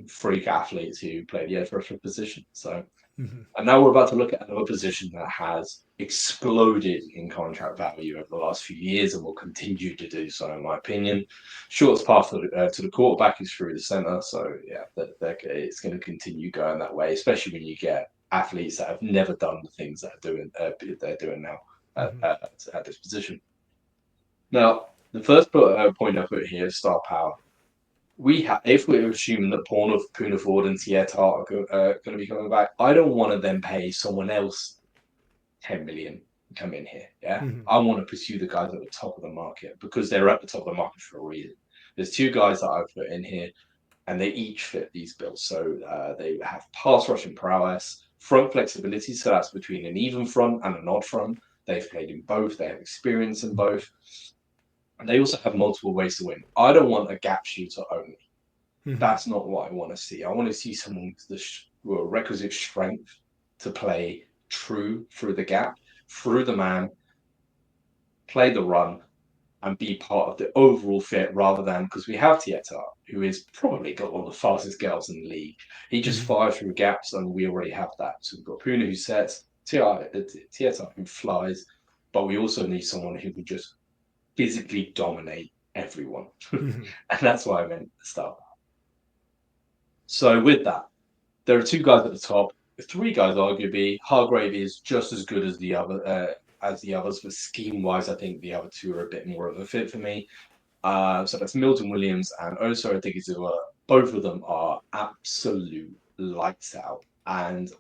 freak athletes who play the edge rusher position. So Mhm. and now we're about to look at another position that has exploded in contract value over the last few years and will continue to do so, in my opinion. Shortest path to the quarterback is through the center. So, yeah, it's going to continue going that way, especially when you get athletes that have never done the things that they're doing now Mhm. at this position. Now, the first point I put here is star power. If we're assuming that Puna Ford and Tieta are going to be coming back, I don't want to then pay someone else 10 million to come in here. Yeah, Mhm. I want to pursue the guys at the top of the market because they're at the top of the market for a reason. There's two guys that I've put in here, and they each fit these bills. So they have pass rushing prowess, front flexibility. So that's between an even front and an odd front. They've played in both. They have experience in both. And they also have multiple ways to win. I don't want a gap shooter only. Mhm. That's not what I want to see. I want to see someone with the requisite strength to play true through the gap, through the man, play the run, and be part of the overall fit rather than because we have Tieta, who is probably got one of the fastest girls in the league. He just Mhm. fires through gaps, and we already have that. So we've got Puna who sets, Tieta who flies, but we also need someone who can just physically dominate everyone. Mhm. And that's why I meant the start. So with that, there are two guys at the top, three guys arguably. Hargrave is just as good as the others, but scheme wise, I think the other two are a bit more of a fit for me. So that's Milton Williams and Osa Odighizuwa. Both of them are absolute lights out. And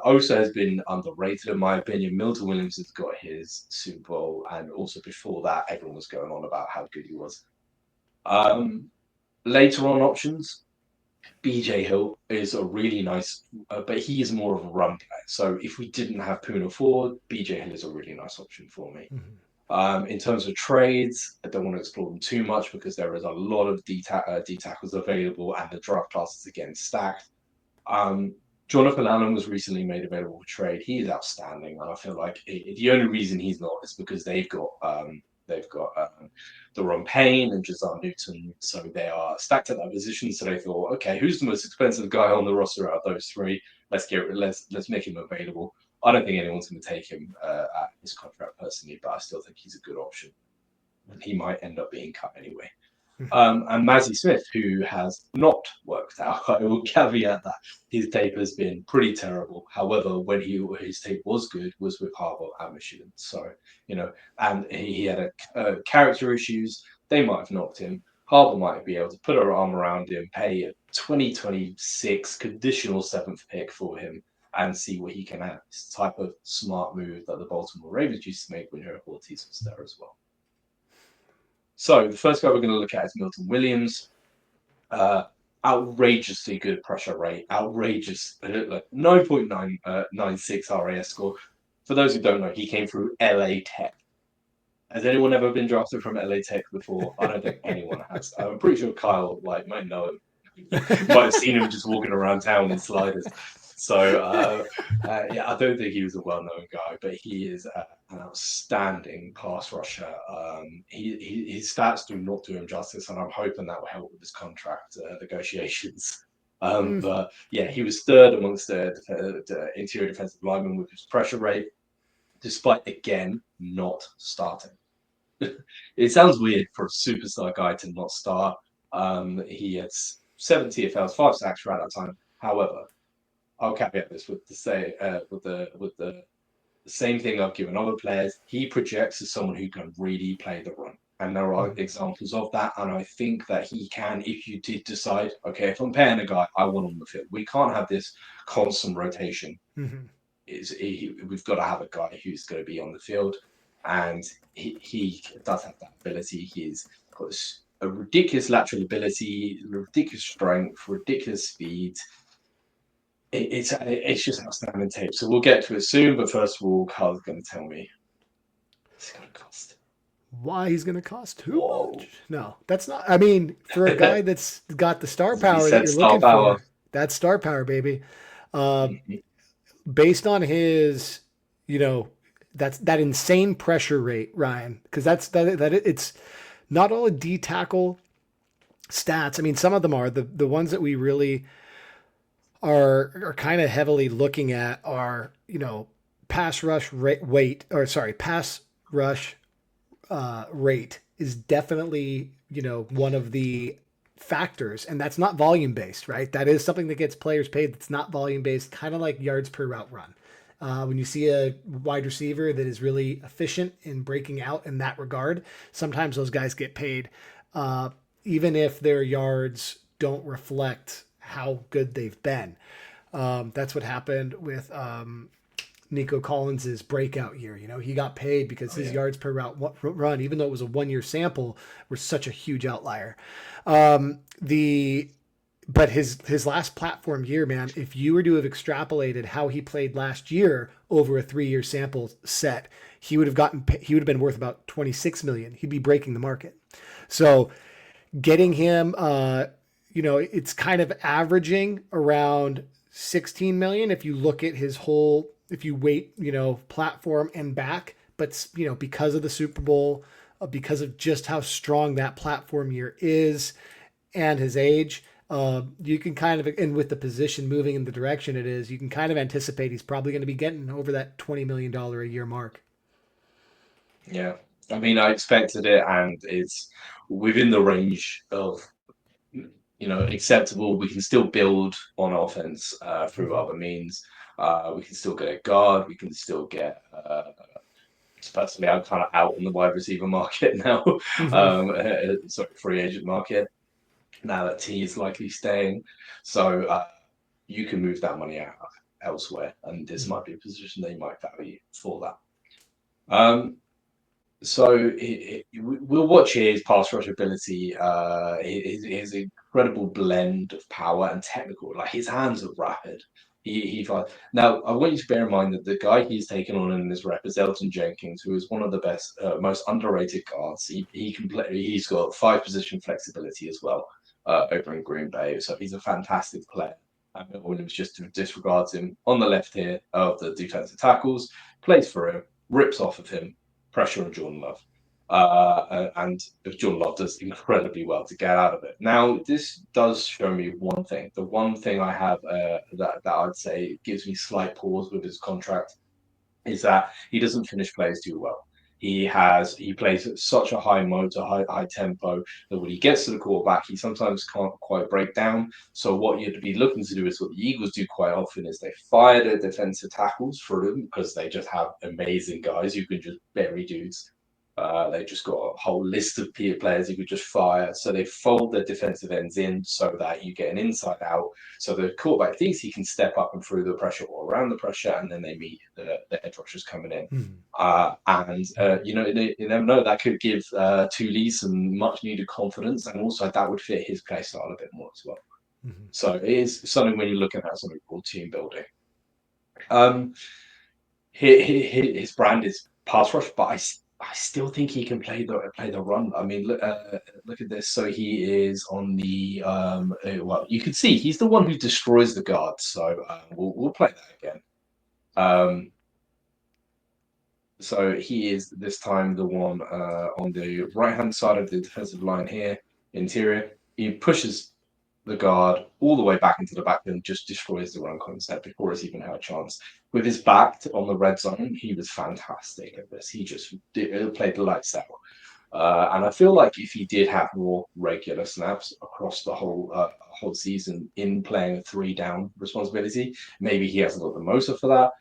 Osa has been underrated, in my opinion. Milton Williams has got his Super Bowl, and also before that, everyone was going on about how good he was. Um, Later on options, BJ Hill is a really nice, but he is more of a run player. So if we didn't have Puna Ford, BJ Hill is a really nice option for me. Mhm. In terms of trades, I don't want to explore them too much because there is a lot of D tackles available and the draft class is again stacked. Um, Jonathan Allen was recently made available for trade. He is outstanding, and I feel like the only reason he's not is because they've got the Ron Payne and Jazar Newton, so they are stacked at that position. So they thought, okay, who's the most expensive guy on the roster out of those three? Let's make him available. I don't think anyone's going to take him at his contract personally, but I still think he's a good option, and he might end up being cut anyway. Mhm. And Mazzy Smith, who has not worked out. I will caveat that his tape has been pretty terrible. However, when his tape was good, was with Harvard and Michigan. So and he had character issues. They might have knocked him. Harvard might be able to put her arm around him, pay a 2026 conditional seventh pick for him, and see what he can add. It's the type of smart move that the Baltimore Ravens used to make when Hortiz was there as well. So the first guy we're going to look at is Milton Williams. Uh, Outrageously good pressure rate, outrageous, like 9.996 RAS score. For those who don't know, he came through LA Tech. Has anyone ever been drafted from LA Tech before? I don't think anyone has. I'm pretty sure Kyle might know him. Might have seen him just walking around town in sliders. So yeah, I don't think he was a well-known guy, but he is an outstanding pass rusher. His stats do not do him justice, and I'm hoping that will help with his contract negotiations. Mm. But yeah, he was third amongst the interior defensive linemen with his pressure rate, despite again not starting. It sounds weird for a superstar guy to not start. He had 7 TFLs, 5 sacks around that time. However, I'll caveat this with the say with the same thing I've given other players. He projects as someone who can really play the run. And there are Mm. examples of that. And I think that he can, if you did decide, okay, if I'm paying a guy, I want on the field. We can't have this constant rotation. Mm-hmm. We've got to have a guy who's going to be on the field. And he does have that ability. He's got a ridiculous lateral ability, ridiculous strength, ridiculous speed. It's just outstanding tape. So we'll get to it soon. But first of all, Carl's going to tell me it's going to cost. Why he's going to cost too Whoa. much? No, that's not. I mean, for a guy that's got the star You power that said you're star looking power. for, that's star power, baby. Uh, Mm-hmm. Based on his, you know, that insane pressure rate, Ryan, because it's not all a D tackle stats. I mean, some of them are the ones that we really are kind of heavily looking at are, pass rush rate weight, or sorry, pass rush rate is definitely, one of the factors, and that's not volume based, right? That is something that gets players paid. That's not volume based, kind of like yards per route run. When you see a wide receiver that is really efficient in breaking out in that regard, sometimes those guys get paid, uh, even if their yards don't reflect how good they've been. That's what happened with Nico Collins's breakout year. He got paid because his yards per route run, even though it was a 1 year sample, were such a huge outlier. The But his last platform year, man, if you were to have extrapolated how he played last year over a 3 year sample set, he would have been worth about 26 million. He'd be breaking the market. So getting him, it's kind of averaging around 16 million if you look at his whole, if you weight, platform and back. But because of the Super Bowl, because of just how strong that platform year is and his age, you can kind of, and with the position moving in the direction it is, you can kind of anticipate he's probably going to be getting over that $20 million a year mark. Yeah. I mean, I expected it, and it's within the range of acceptable. We can still build on offense through Mm-hmm. other means. We can still get a guard. We can still get. Personally, I'm kind of out on the wide receiver market now. Mm-hmm. Sorry, free agent market now that T is likely staying. So you can move that money out elsewhere, and this Mm-hmm. might be a position they might value for that. So we'll watch his pass rush ability, his incredible blend of power and technical. Like his hands are rapid. He Now I want you to bear in mind that the guy he's taken on in this rep is Elton Jenkins, who is one of the best, most underrated guards. He can play. He's got 5 position flexibility as well over in Green Bay, so he's a fantastic player. And Milton Williams just disregards him on the left here of the defensive tackles, plays for him, rips off of him, pressure on Jordan Love. And Jordan Love does incredibly well to get out of it. Now, this does show me one thing. The one thing I have that I'd say gives me slight pause with his contract is that he doesn't finish plays too well. He plays at such a high motor, high tempo that when he gets to the quarterback, he sometimes can't quite break down. So what you'd be looking to do is what the Eagles do quite often is they fire their defensive tackles for them because they just have amazing guys who can just bury dudes. They've just got a whole list of peer players you could just fire. So they fold their defensive ends in so that you get an inside out. So the quarterback thinks he can step up and through the pressure or around the pressure, and then they meet the edge rushers coming in. You never know, that could give Thule some much needed confidence, and also that would fit his play style a bit more as well. Mm-hmm. So it is something when you're looking at something called team building. Um, his brand is pass rush, but I still think he can play the run. I mean, look at this. So he is on the well, you can see he's the one who destroys the guards. So we'll play that again. So he is this time the one on the right hand side of the defensive line here, interior. He pushes the guard all the way back into the back and just destroys the run concept before it's even had a chance. With his back on the red zone, he was fantastic at this. He just played the lights out. And I feel like if he did have more regular snaps across the whole season in playing a 3-down responsibility, maybe he hasn't got the motor for that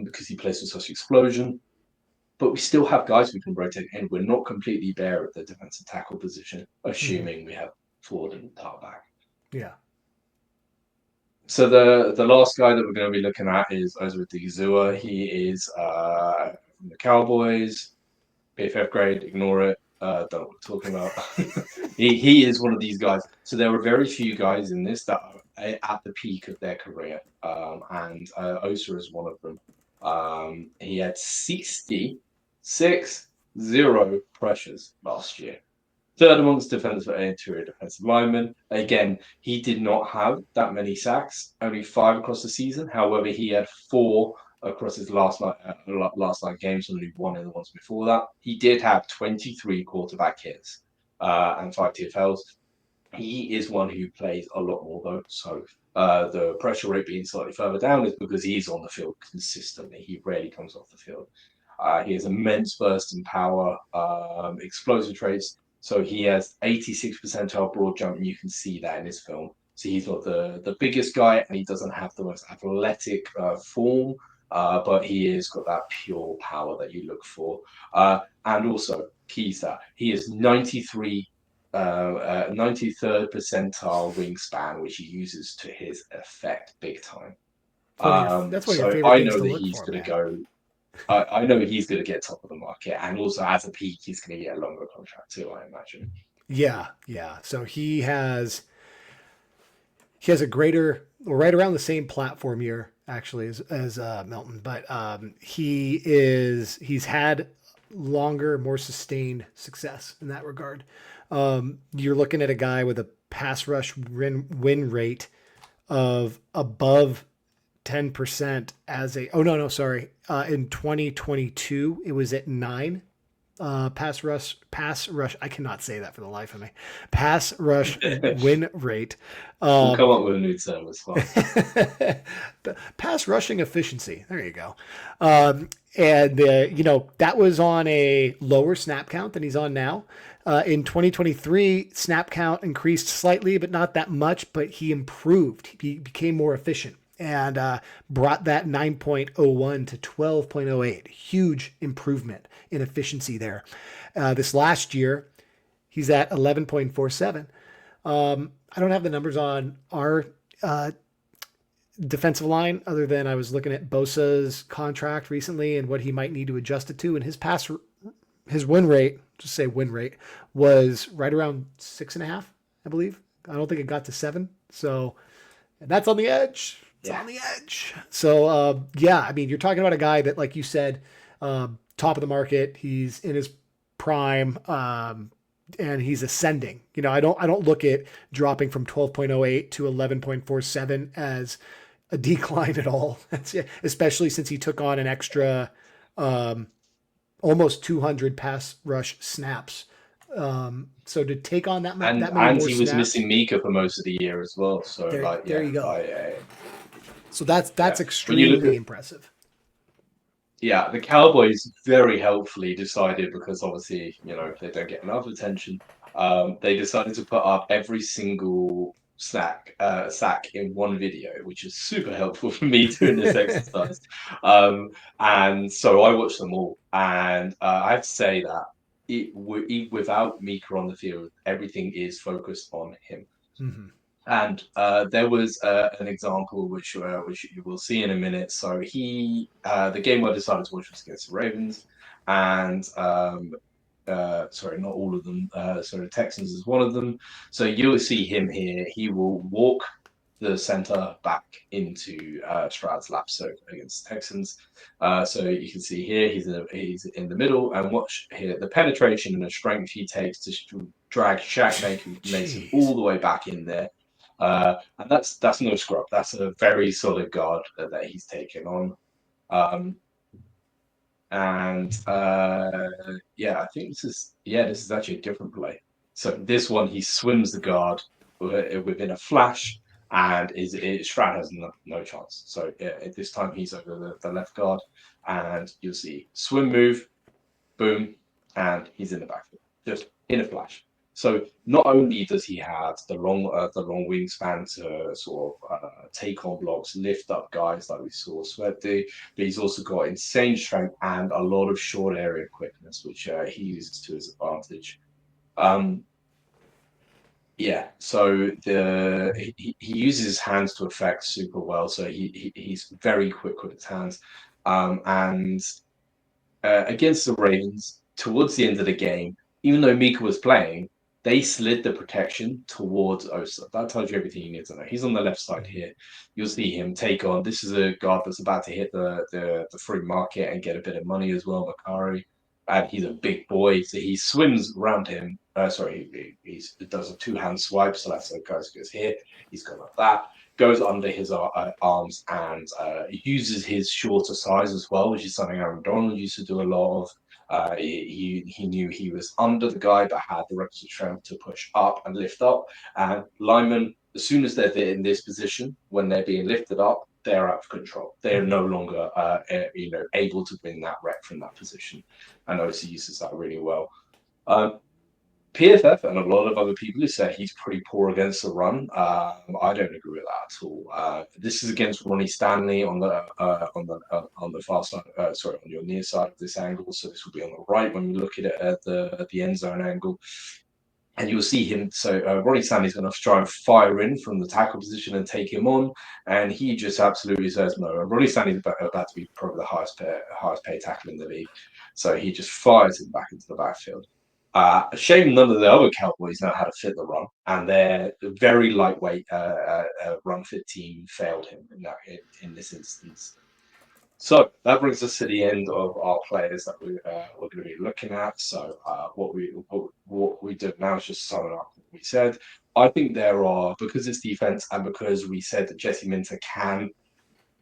because he plays with such explosion. But we still have guys we can rotate in. We're not completely bare at the defensive tackle position, Mm-hmm. assuming we have Ford and back. Yeah. So the last guy that we're going to be looking at is Osa Odighizuwa. He is from the Cowboys. BFF grade, ignore it. Don't know what we're talking about. he is one of these guys. So there were very few guys in this that are at the peak of their career, and Osa is one of them. He had 66-0 pressures last year. Third amongst defensive interior defensive linemen. Again, he did not have that many sacks, only 5 across the season. However, he had 4 across his last nine games, only 1 in the ones before that. He did have 23 quarterback hits and 5 TFLs. He is one who plays a lot more though, so the pressure rate being slightly further down is because he's on the field consistently. He rarely comes off the field. He has immense burst in power, explosive traits. So he has 86 percentile broad jump, and you can see that in his film. So he's not the biggest guy, and he doesn't have the most athletic form, but he has got that pure power that you look for. And also, keys that he is 93rd percentile wingspan, which he uses to his effect big time. That's one of your So favorite I things know to that look he's for, going to man. go. I know he's going to get top of the market, and also as a peak, he's going to get a longer contract too. I imagine. Yeah, yeah. So he has a greater, well, right around the same platform year actually as Milton, but he's had longer, more sustained success in that regard. You're looking at a guy with a pass rush win rate of above 10% as a, oh, no, no, sorry. In 2022, it was at 9. Pass rush. I cannot say that for the life of me. Pass rush win rate. We'll Um, come up with a new term as well. pass rushing efficiency. There you go. And that was on a lower snap count than he's on now. In 2023, snap count increased slightly, but not that much. But he improved. He became more efficient and brought that 9.01 to 12.08. Huge improvement in efficiency there. This last year, he's at 11.47. I don't have the numbers on our defensive line other than I was looking at Bosa's contract recently and what he might need to adjust it to. And his win rate, just say win rate, was right around 6.5, I believe. I don't think it got to 7. So that's on the edge. It's Yeah, on the edge. So yeah, I mean, you're talking about a guy that, like you said, top of the market. He's in his prime. And he's ascending. I don't look at dropping from 12.08 to 11.47 as a decline at all. Especially since he took on an extra um, almost 200 pass rush snaps. So to take on and that many and more he was snaps, missing Mika for most of the year as well. So there you go. So that's yeah. When you look extremely at impressive. the Cowboys very helpfully decided because obviously they don't get enough attention. They decided to put up every single sack in one video, which is super helpful for me doing this exercise. Um, and so I watched them all, and I have to say that without Mika on the field, everything is focused on him. Mm-hmm. And there was an example which you will see in a minute. So the game I decided to watch was against the Ravens, and sorry, not all of them. Sorry, Texans is one of them. So you'll see him here. He will walk the center back into Stroud's lap. So against Texans, so you can see here he's in the middle, and watch here the penetration and the strength he takes to drag Shaq Mason Jeez. all the way back in there. And that's no scrub. That's a very solid guard that he's taken on. Um, and yeah, I think this is actually a different play. So this one he swims the guard, within a flash, and Stroud has no chance. So at this time he's over the left guard, and you'll see swim move, boom, and he's in the backfield just in a flash. So not only does he have the long wingspan to sort of take on blocks, lift up guys like we saw Sweat do, but he's also got insane strength and a lot of short area quickness, which he uses to his advantage. Um, yeah, so he uses his hands to effect super well. So he's very quick with his hands, and against the Ravens towards the end of the game, even though Mika was playing, they slid the protection towards Osa. That tells you everything you need to know. He's on the left side here. You'll see him take on. This is a guard that's about to hit the free market and get a bit of money as well, Makari. And he's a big boy, so he swims around him. He does a two-hand swipe, so that's how guys goes here. He's got like that, goes under his arms, and uses his shorter size as well, which is something Aaron Donald used to do a lot of. He knew he was under the guy, but had the requisite strength to push up and lift up. And linemen, as soon as they're in this position, when they're being lifted up, they're out of control. They're no longer, able to win that rep from that position. And OC uses that really well. PFF and a lot of other people who say he's pretty poor against the run. I don't agree with that at all. This is against Ronnie Stanley on the far side. On your near side of this angle. So this will be on the right when we look at it at the end zone angle. And you'll see him. So Ronnie Stanley's going to try and fire in from the tackle position and take him on, and he just absolutely says no. And Ronnie Stanley's about to be probably the highest paid tackle in the league, so he just fires him back into the backfield. Shame none of the other Cowboys know how to fit the run, and their very lightweight run fit team failed him in this instance. So that brings us to the end of our players that we're going to be looking at. So what we did now is just sum up what we said. I think there are, because it's defense and because we said that Jesse Minter can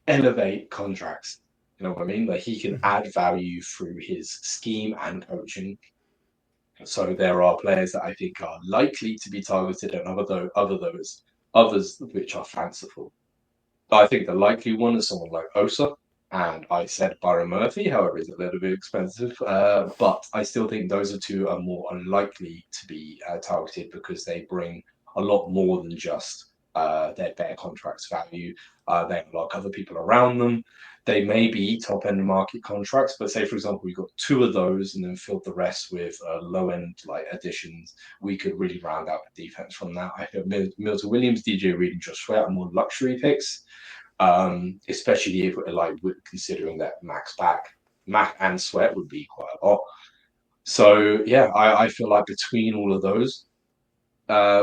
elevate contracts. You know what I mean? Like he can add value through his scheme and coaching. So there are players that I think are likely to be targeted, and others which are fanciful. I think the likely one is someone like Osa, and I said Byron Murphy. However, he's a little bit expensive, but I still think those are two are more unlikely to be targeted because they bring a lot more than just their bare contracts value. They have like other people around them. They may be top end market contracts, but say for example we got two of those and then filled the rest with low end like additions. We could really round out the defense from that. I think Milton Williams, DJ Reed, and Josh Sweat are more luxury picks, especially if we're considering that Mac and Sweat would be quite a lot. So yeah, I feel like between all of those,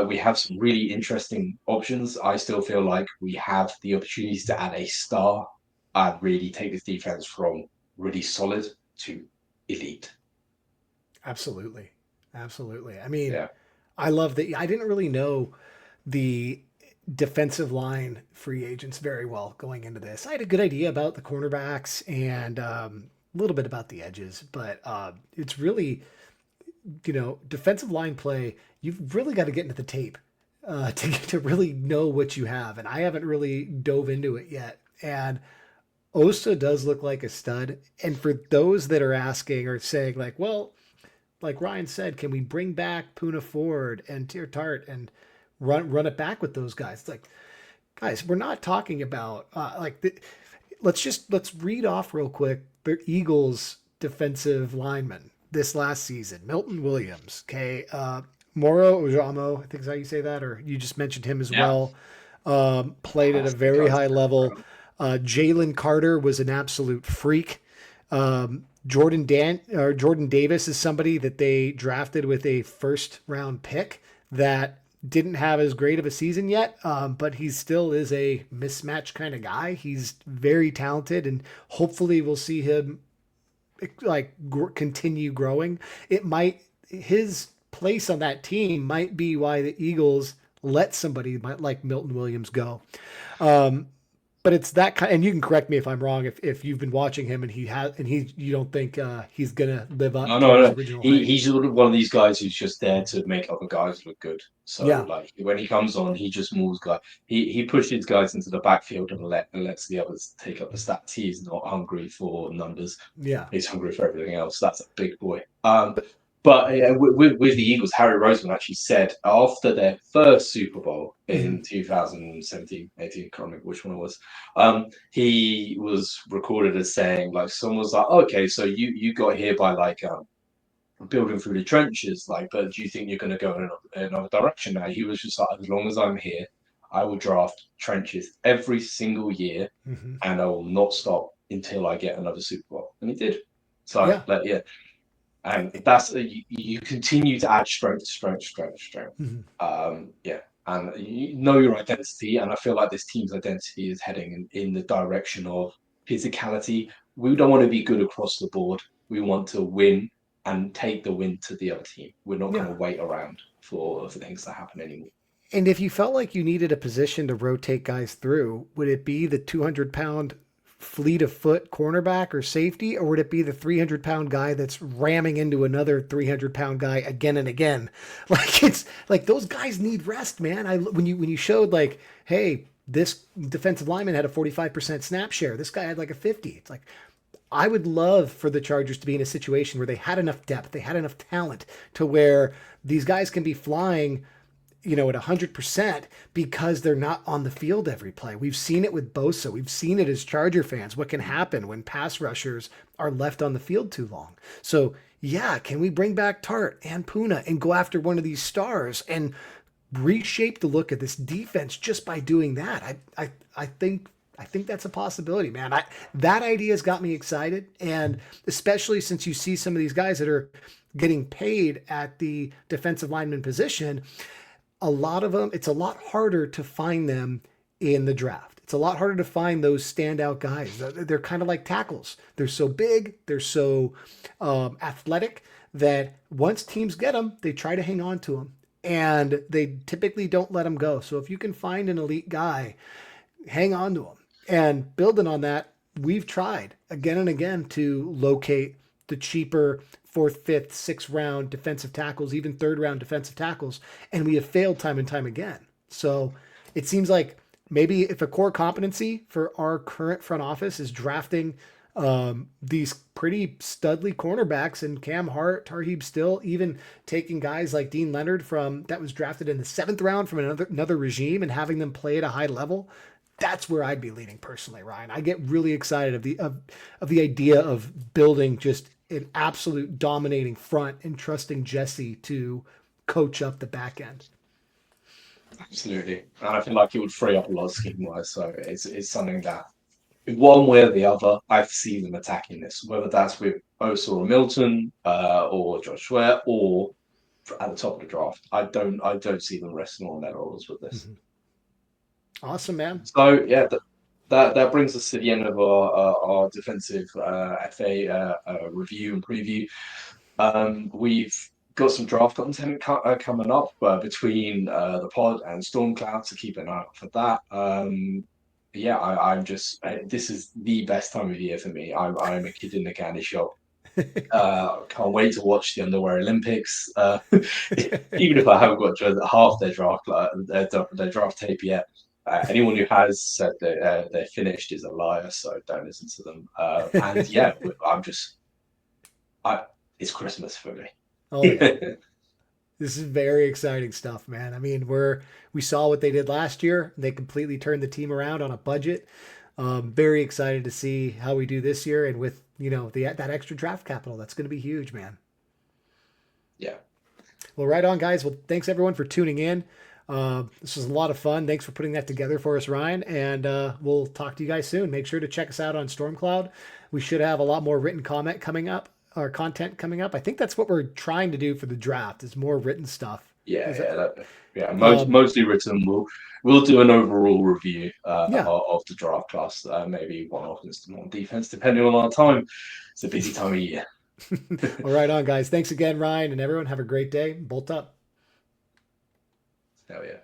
we have some really interesting options. I still feel like we have the opportunities to add a star and really take this defense from really solid to elite. Absolutely. Absolutely. I mean, Yeah. I love that. I didn't really know the defensive line free agents very well going into this. I had a good idea about the cornerbacks and a little bit about the edges, but it's really, defensive line play. You've really got to get into the tape to really know what you have, and I haven't really dove into it yet. And Osa does look like a stud. And for those that are asking or saying like, well, like Ryan said, can we bring back Puna Ford and Tier Tart and run it back with those guys? It's like, guys, we're not talking about let's read off real quick the Eagles defensive linemen this last season. Milton Williams, okay, Moro Ojamo, I think is how you say that, or you just mentioned him as well. Played at a very high level. Jalen Carter was an absolute freak. Jordan Davis is somebody that they drafted with a first round pick that didn't have as great of a season yet, but he still is a mismatch kind of guy. He's very talented, and hopefully we'll see him continue growing. His place on that team might be why the Eagles let somebody like Milton Williams go. but it's that kind, and you can correct me if I'm wrong if you've been watching him and you don't think he's gonna live up No, to no, his no. original He hype. he's sort of one of these guys who's just there to make other guys look good. So Yeah, like when he comes on, he just moves guys. He pushes guys into the backfield and lets the others take up the stats. He's not hungry for numbers. yeah. He's hungry for everything else. That's a big boy. But with the Eagles, Harry Roseman actually said after their first Super Bowl Mhm. in 2017, 18, can't remember which one it was. He was recorded as saying like someone was like, okay, so you got here by like building through the trenches, like, but do you think you're going to go in another direction now? He was just like, as long as I'm here, I will draft trenches every single year, Mhm. and I will not stop until I get another Super Bowl, and he did. So, Yeah. like, yeah, and that's you continue to add strength, strength, strength, strength. Mhm. Yeah, and you know your identity, and I feel like this team's identity is heading in the direction of physicality. We don't want to be good across the board. We want to win and take the win to the other team. We're not going Yeah. to wait around for things to happen anymore. And if you felt like you needed a position to rotate guys through, would it be the 200-pound fleet of foot cornerback or safety, or would it be the 300-pound guy that's ramming into another 300-pound guy again and again? Like it's like those guys need rest, man. When you showed like, hey, this defensive lineman had a 45% snap share. This guy had like a 50. It's like I would love for the Chargers to be in a situation where they had enough depth, they had enough talent to where these guys can be flying at 100% because they're not on the field every play. We've seen it with Bosa. We've seen it as Charger fans, what can happen when pass rushers are left on the field too long. So, yeah, can we bring back Tart and Puna and go after one of these stars and reshape the look of this defense just by doing that? I think that's a possibility, man. That idea's got me excited, and especially since you see some of these guys that are getting paid at the defensive lineman position, a lot of them, it's a lot harder to find them in the draft. It's a lot harder to find those standout guys. They're kind of like tackles. They're so big, they're so athletic that once teams get them, they try to hang on to them. And they typically don't let them go. So if you can find an elite guy, hang on to them. And building on that, we've tried again and again to locate the cheaper fourth, fifth, sixth round defensive tackles, even third round defensive tackles, and we have failed time and time again. So it seems like maybe if a core competency for our current front office is drafting these pretty studly cornerbacks and Cam Hart, Tarheeb Still, even taking guys like Dean Leonard from that was drafted in the seventh round from another regime and having them play at a high level. That's where I'd be leaning personally, Ryan. I get really excited of the idea of building just an absolute dominating front and trusting Jesse to coach up the back end. Absolutely, and I feel like it would free up a lot of scheme wise. So it's something that one way or the other, I see them attacking this, whether that's with Osa or Milton, or Josh Swear, or at the top of the draft. I don't see them resting on their laurels with this. Mm-hmm. Awesome, man. So yeah, that brings us to the end of our defensive FA review and preview. We've got some draft content coming up between the pod and Stormcloud, so keep an eye out for that. Yeah, I'm just this is the best time of year for me. I'm a kid in the candy shop. Can't wait to watch the Underwear Olympics. Even if I haven't got half their draft their draft tape yet. Anyone who has said that they're finished is a liar, so don't listen to them. And yeah, it's Christmas for me. Oh yeah. This is very exciting stuff, man. I mean, we saw what they did last year. They completely turned the team around on a budget. Very excited to see how we do this year, and with that extra draft capital, that's going to be huge, man. Yeah. Well, right on, guys. Well, thanks everyone for tuning in. This was a lot of fun. Thanks for putting that together for us, Ryan. And we'll talk to you guys soon. Make sure to check us out on Stormcloud. We should have a lot more written comment coming up, or content coming up. I think that's what we're trying to do for the draft is more written stuff. Mostly written. We'll do an overall review Yeah. of the draft class. Maybe one offense and one defense, depending on our time. It's a busy time of year. All right on, guys. Thanks again, Ryan, and everyone. Have a great day. Bolt up. Hell yeah.